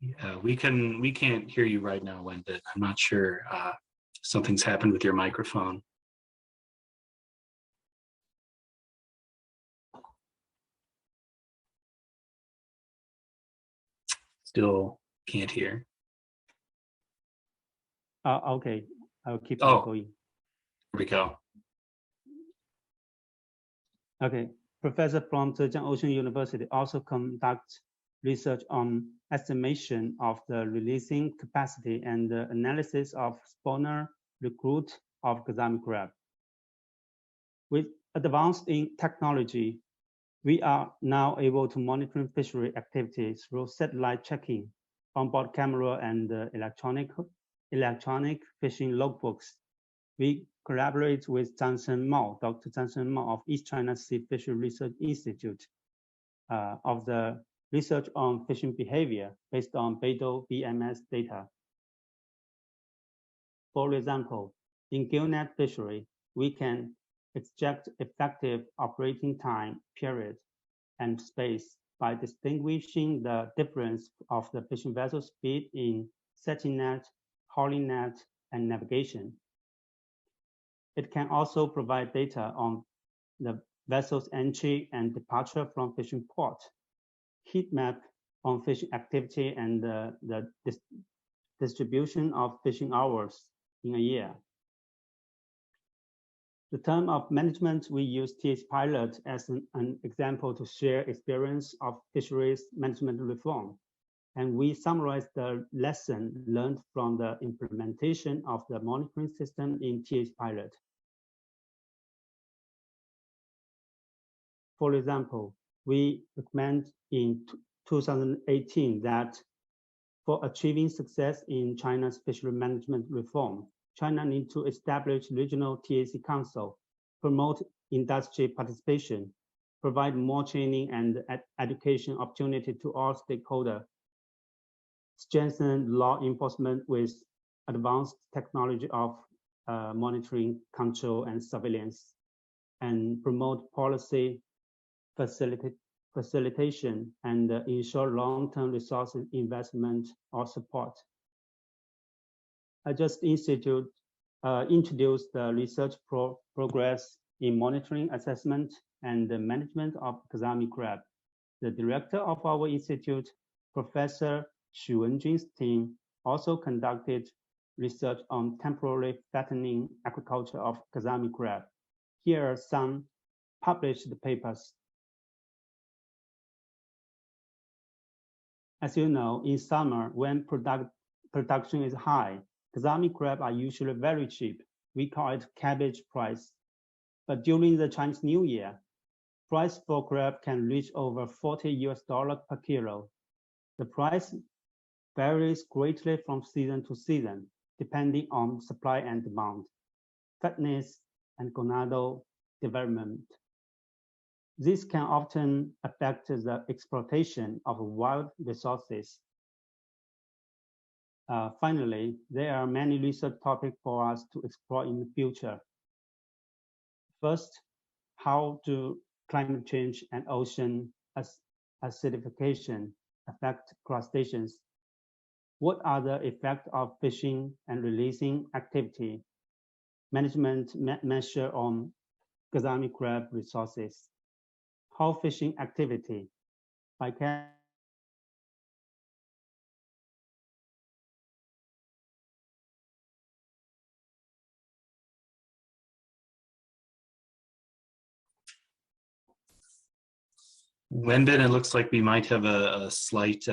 Yeah, we can't hear you right now, Wenbin. I'm not sure something's happened with your microphone. Still can't hear. Okay, I'll keep on going. Here we go. Okay, professor from Zhejiang Ocean University also conducts research on estimation of the releasing capacity and the analysis of spawner recruit of Gazami crab. With advance in technology, we are now able to monitor fishery activities through satellite tracking, onboard camera, and electronic fishing logbooks. We collaborate with Dr. Zhang Shenmao of East China Sea Fishery Research Institute of the research on fishing behavior based on Beidou BMS data. For example, in gillnet fishery, we can extract effective operating time, period, and space by distinguishing the difference of the fishing vessel speed in setting net, hauling net, and navigation. It can also provide data on the vessel's entry and departure from fishing port, heat map on fishing activity, and the distribution of fishing hours in a year. The term of management, we use TH pilot as an example to share experience of fisheries management reform. And we summarize the lesson learned from the implementation of the monitoring system in TH pilot. For example, we recommend in 2018 that for achieving success in China's fishery management reform, China needs to establish regional TAC council, promote industry participation, provide more training and education opportunity to all stakeholders, strengthen law enforcement with advanced technology of monitoring, control, and surveillance, and promote policy facilitation and ensure long-term resources investment or support. I just introduced the research progress in monitoring, assessment, and the management of Gazami crab. The director of our institute, Professor Xu Wenjun's team, also conducted research on temporary fattening aquaculture of Gazami crab. Here are some published papers. As you know, in summer, when production is high, Gazami crab are usually very cheap. We call it cabbage price. But during the Chinese New Year, price for crab can reach over $40 per kilo. The price varies greatly from season to season, depending on supply and demand, fatness, and gonadal development. This can often affect the exploitation of wild resources. Finally, there are many research topics for us to explore in the future. First, how do climate change and ocean acidification affect crustaceans? What are the effects of fishing and releasing activity? management measure on Gazami crab resources, how fishing activity by Wenbin, it looks like we might have a slight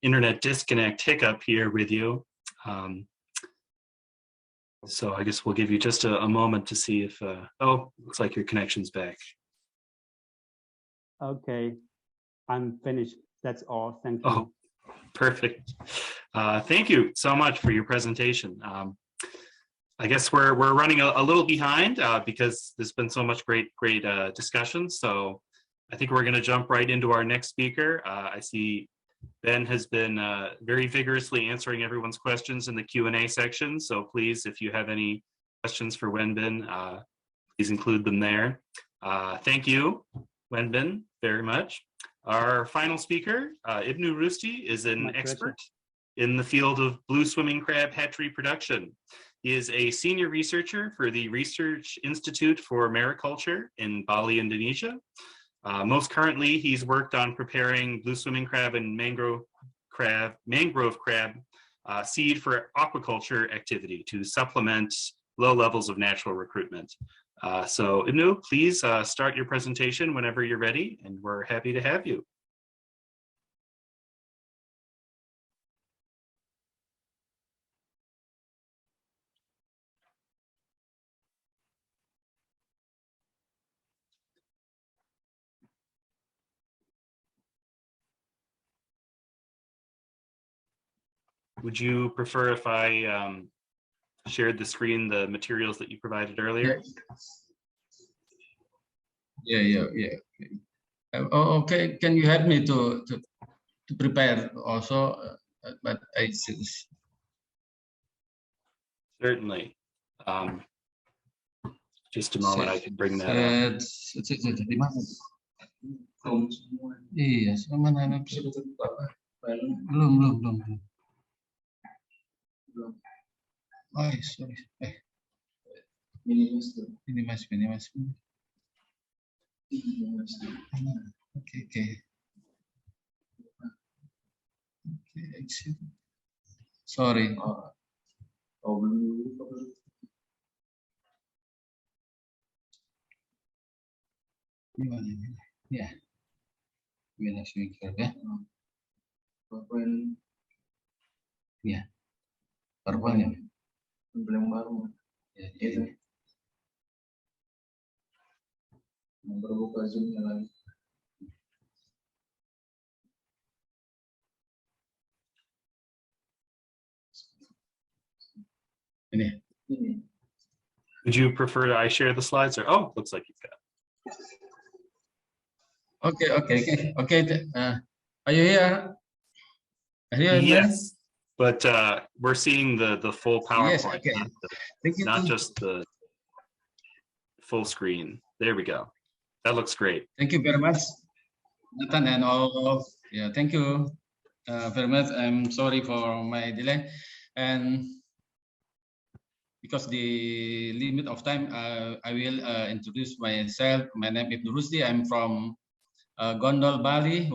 internet disconnect hiccup here with you. So I guess we'll give you just a moment to see if, oh, looks like your connection's back. Okay, I'm finished. That's all. Thank you. Oh, perfect. Thank you so much for your presentation. I guess we're running a little behind because there's been so much great discussion. So I think we're going to jump right into our next speaker. I see Ben has been very vigorously answering everyone's questions in the Q&A section. So please, if you have any questions for Wenbin, please include them there. Thank you, Wenbin, very much. Our final speaker, Ibnu Rusti, is an expert in the field of blue swimming crab hatchery production. He is a senior researcher for the Research Institute for Mariculture in Bali, Indonesia. Most currently, he's worked on preparing blue swimming crab and mangrove crab seed for aquaculture activity to supplement low levels of natural recruitment. So Ibnu, please start your presentation whenever you're ready, and we're happy to have you. Would you prefer if I shared the screen, the materials that you provided earlier? Yeah. Okay, can you help me to prepare also? But I see. Certainly. Just a moment, I can bring that up. Iya, sama belum. Oh, sorry. Ini mas. Okay. Exit. Sorry. Gimana ini? Ya. Gimana speaker ya? Ya. PowerPoint. Belum baru. Ya. Berbuka Zoom-nya lagi. Ini. Would you prefer I share the slides, or looks like you've got it. Okay. Are you here? Yes, but we're seeing the full PowerPoint, yes, okay. not just the full screen. There we go. That looks great. Thank you very much, Nathan, and all. Yeah, thank you very much. I'm sorry for my delay, and because the limit of time, I will introduce myself. My name is Ibnu Rusti. I'm from Gondol, Bali,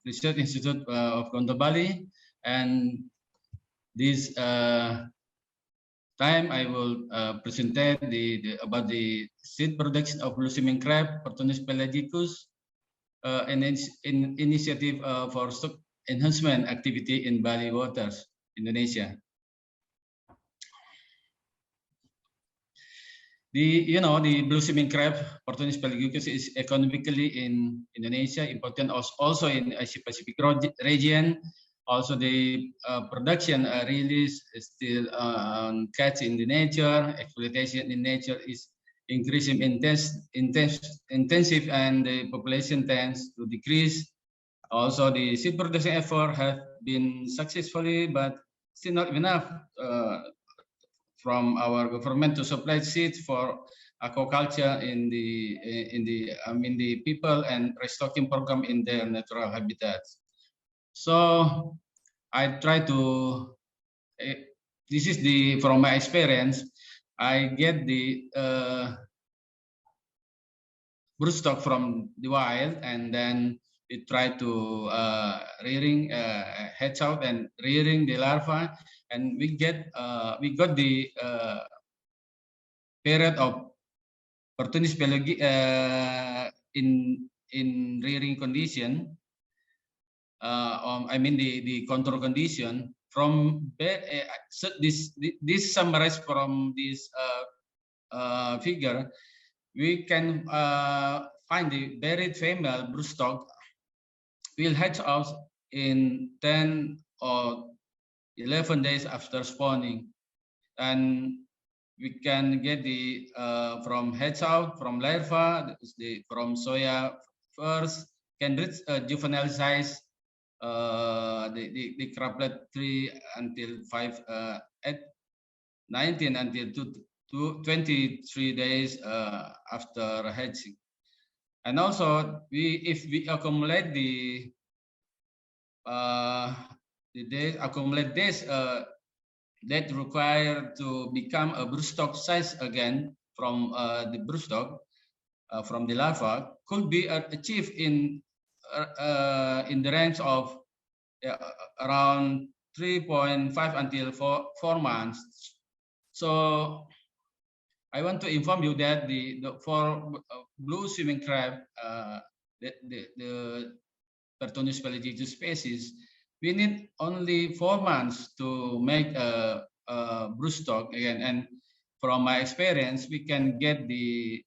Research Institute of Gondol, Bali, and this time I will present about the seed production of blue swimming crab, Portunus pelagicus, an initiative for stock enhancement activity in Bali waters, Indonesia. The blue swimming crab, Portunus pelagicus, is economically in Indonesia, important also in Asia Pacific region. Also, the production release is still catch in the nature. Exploitation in nature is increasing intensive, and the population tends to decrease. Also, the seed production effort has been successfully, but still not enough from our government to supply seeds for aquaculture in the people and restocking program in their natural habitats. So I try to. This is from my experience. I get the broodstock from the wild, and then we try to hatch out and rearing the larva, and we got the period of opportunist pelagic in rearing condition. I mean the control condition from so this summarized from this figure. We can find the buried female broodstock will hatch out in 10 or 11 days after spawning, and we can get the from hatch out from larva, from soya first can reach juvenile size, the crablet 3 until 5 at 19 until 23 days after hatching. And also if we accumulate the days that require to become a broodstock size again from the broodstock from the larva could be achieved in the range of around 3.5 until 4 months. So I want to inform you that for blue swimming crab, the Pertonus pelagius species, we need only 4 months to make a broodstock again. And from my experience, we can get the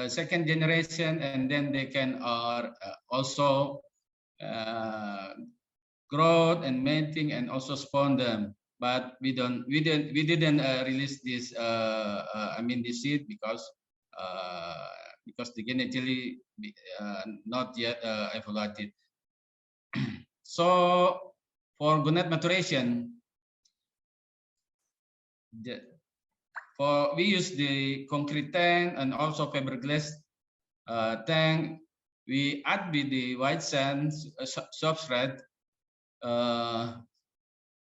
second generation, and then they can also grow and mating and also spawn them. But we didn't release this the seed because the genetically not yet evaluated. So for gonad maturation, we use the concrete tank and also fiberglass tank. We add with the white sand substrate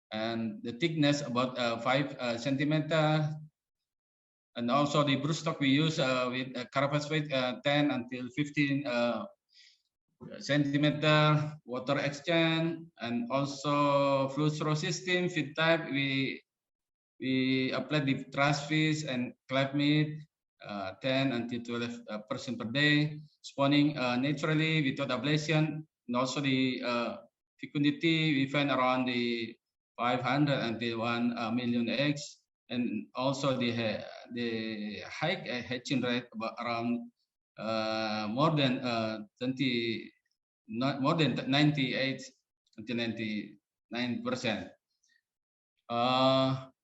and the thickness about 5 centimeter, and also the broodstock we use with carapace weight 10 until 15 centimeter, water exchange, and also fluid throw system. Feed type we apply the trash fish and club meat 10 until 12% per day. Spawning naturally without ablation, and also the fecundity we find around the 500 until 1 million eggs, and also the high hatching rate around more than 98 until 99%.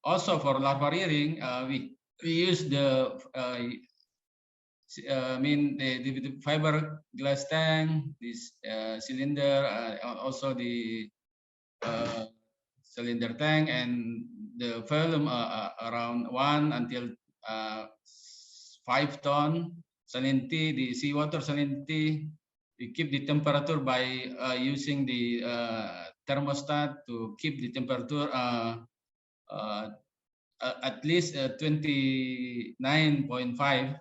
Also for larva rearing, we use the the fiberglass tank, this cylinder, also the cylinder tank, and the volume around 1 until 5 ton salinity, the seawater salinity. We keep the temperature by using the thermostat to keep the temperature at least 29.5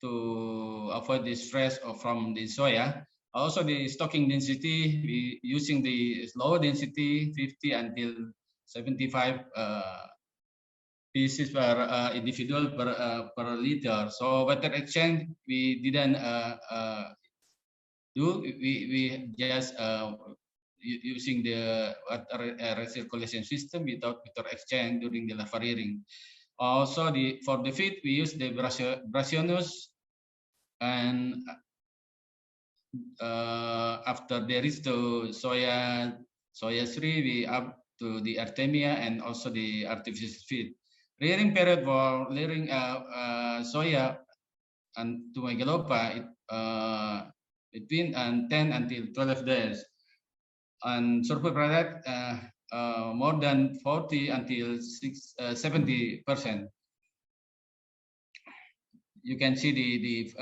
to avoid the stress from the soya. Also the stocking density, we using the low density 50 until 75 pieces per individual per liter. So water exchange we didn't do. We just using the water recirculation system without water exchange during the larva rearing. Also for the feed we use the Brachianus, and after they reach to soya 3, we up to the Artemia and also the artificial feed. Rearing period for rearing soya and to Megalopa between 10 until 12 days, and surplus product more than 40 until 70%. You can see the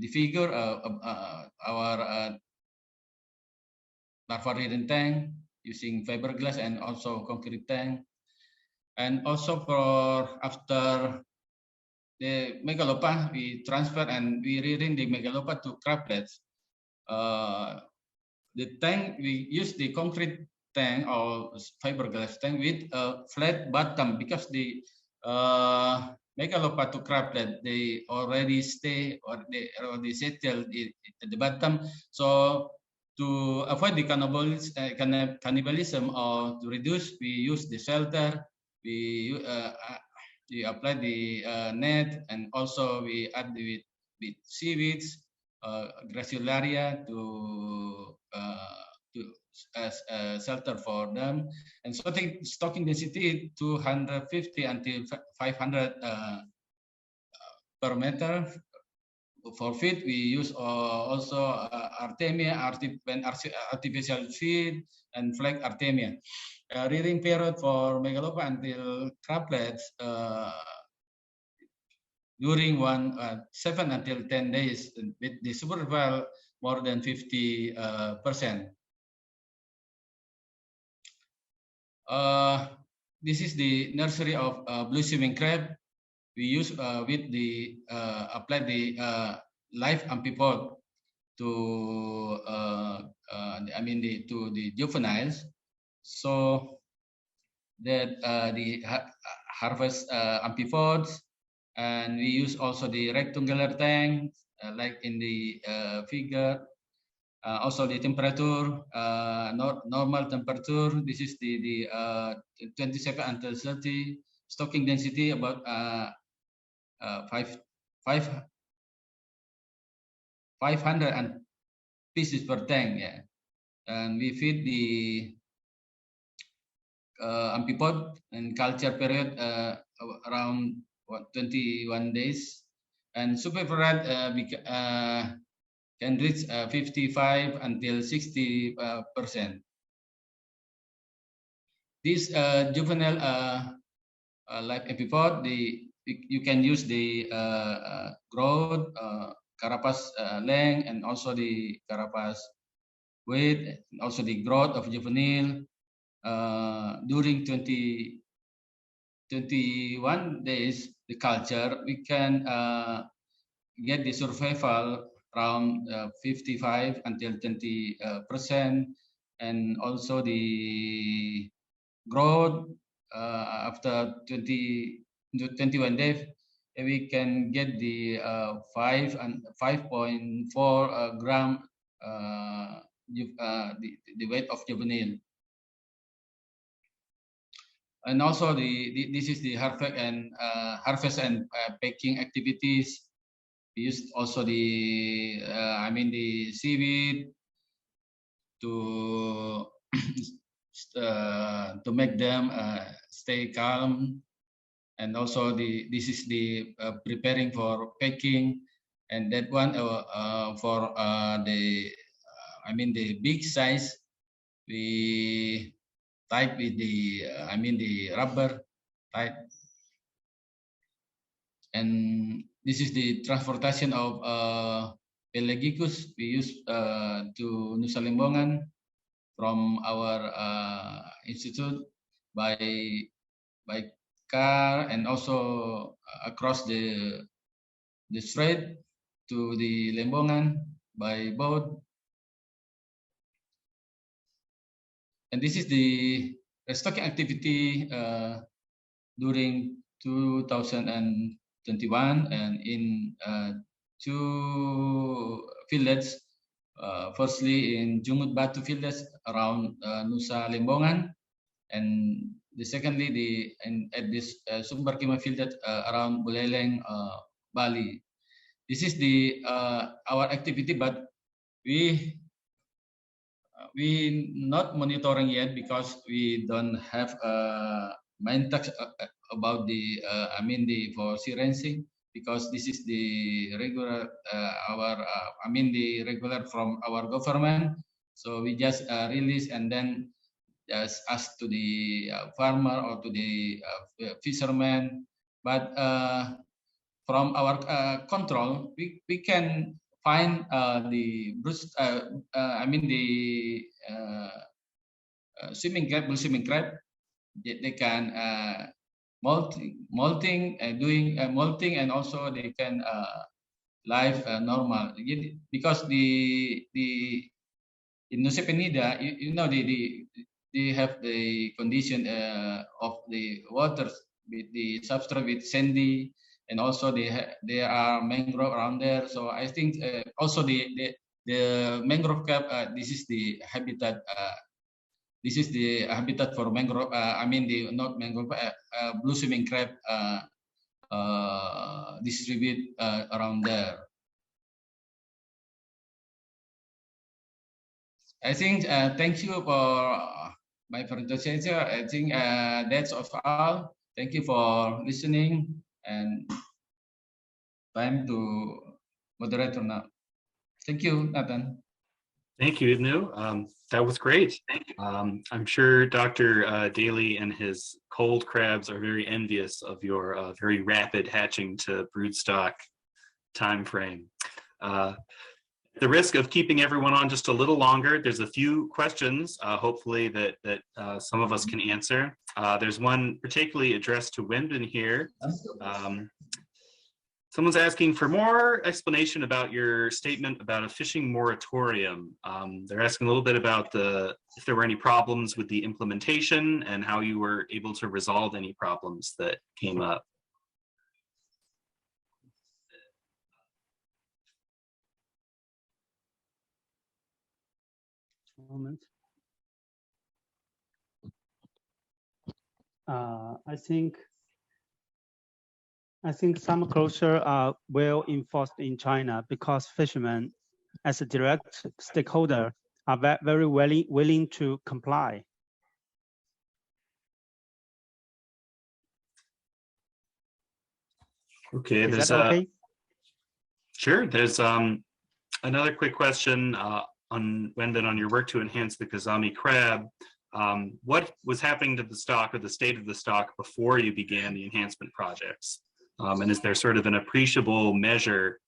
figure of our larva rearing tank, using fiberglass and also concrete tank. And also for after the megalopa, we transfer and we rearing the megalopa to crablets. The tank, we use the concrete tank or fiberglass tank with a flat bottom because the megalopa to crablet, they already stay or they already settled at the bottom. So to avoid the cannibalism or to reduce, we use the shelter. We apply the net, and also we add with seaweeds, gracilaria as a shelter for them, and stocking density 250 until 500 per meter. For feed, we use also artemia, artificial feed, and flag artemia. Rearing period for megalopa until crablets during 7 until 10 days with the superval more than 50%. This is the nursery of blue swimming crab. We use with the apply the live amphipods to to the juveniles, so that the harvest amphipods, and we use also the rectangular tank like in the figure. Also the temperature, normal temperature. This is the 27 until 30. Stocking density about 500 pieces per tank. Yeah, and we feed the amphipod and culture period around 21 days, and superfed can reach 55 until 60%. This juvenile live amphipod, you can use the growth, carapace length, and also the carapace weight, and also the growth of juvenile during 21 days. The culture, we can get the survival around 55 until 20%, and also the growth after 21 days, we can get the 5.4 gram the weight of juvenile. And also this is the harvest and packing activities. We used also the the seaweed to make them stay calm, and also this is the preparing for packing, and that one for the big size, we tied with the the rubber tied. And this is the transportation of Pelagicus we use to Nusa Lembongan from our institute by car, and also across the strait to the Lembongan by boat. And this is the restocking activity during 2021, and in 2 villages. Firstly, in Jungut Batu village around Nusa Lembongan, and secondly at this Sumber Kima village around Buleleng, Bali. This is the our activity, but we not monitoring yet because we don't have main tax about the for sea ranging, because this is the regular the regular from our government. So we just release and then just ask to the farmer or to the fisherman. But from our control, we can find the swimming crab, blue swimming crab. They can molting and doing molting, and also they can live normal. Because the in Nusa Penida, you know, they have the condition of the waters with the substrate with sandy, and also there are mangrove around there. So I think also the mangrove crab, this is the habitat. This is the habitat for mangrove. I mean, the not mangrove, blue swimming crab distribute around there. I think thank you for my presentation. I think that's all. Thank you for listening, and time to moderator now. Thank you, Nathan. Thank you, Ibnu. That was great. I'm sure Dr. Daly and his cold crabs are very envious of your very rapid hatching to broodstock time frame. The risk of keeping everyone on just a little longer, there's a few questions, hopefully that some of us can answer. There's one particularly addressed to Wenbin here. Someone's asking for more explanation about your statement about a fishing moratorium. They're asking a little bit about if there were any problems with the implementation and how you were able to resolve any problems that came up. Moment. I think some closure are well enforced in China because fishermen, as a direct stakeholder, are very willing to comply. Okay, Is that okay? Sure. There's another quick question on Wenbin, on your work to enhance the Gazami crab. What was happening to the stock, or the state of the stock, before you began the enhancement projects? And is there sort of an appreciable measure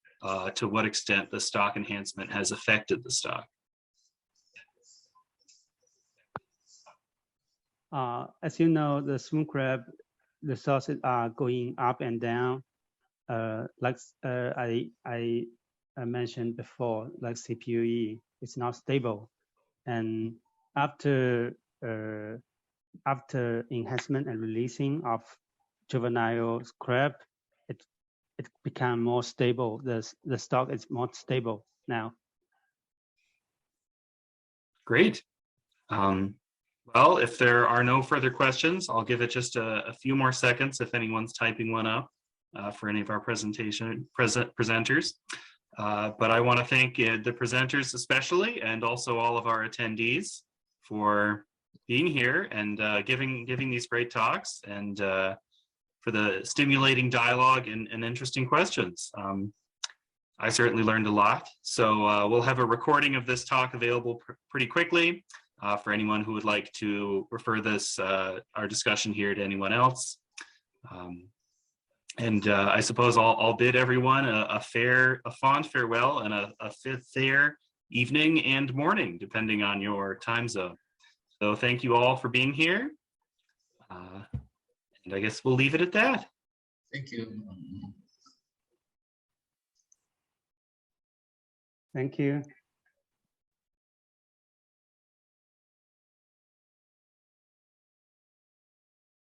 to what extent the stock enhancement has affected the stock? As you know, the swim crab resources are going up and down. Like I mentioned before, like CPUE, it's not stable. And after enhancement and releasing of juvenile crab, it became more stable. The stock is more stable now. Great. Well, if there are no further questions, I'll give it just a few more seconds if anyone's typing one up for any of our presenters. But I want to thank the presenters especially, and also all of our attendees for being here and giving these great talks, and for the stimulating dialogue and interesting questions. I certainly learned a lot. So we'll have a recording of this talk available pretty quickly for anyone who would like to refer this, our discussion here, to anyone else. And I suppose I'll bid everyone a fond farewell and a fair evening and morning, depending on your time zone. So thank you all for being here. And I guess we'll leave it at that. Thank you. Thank you.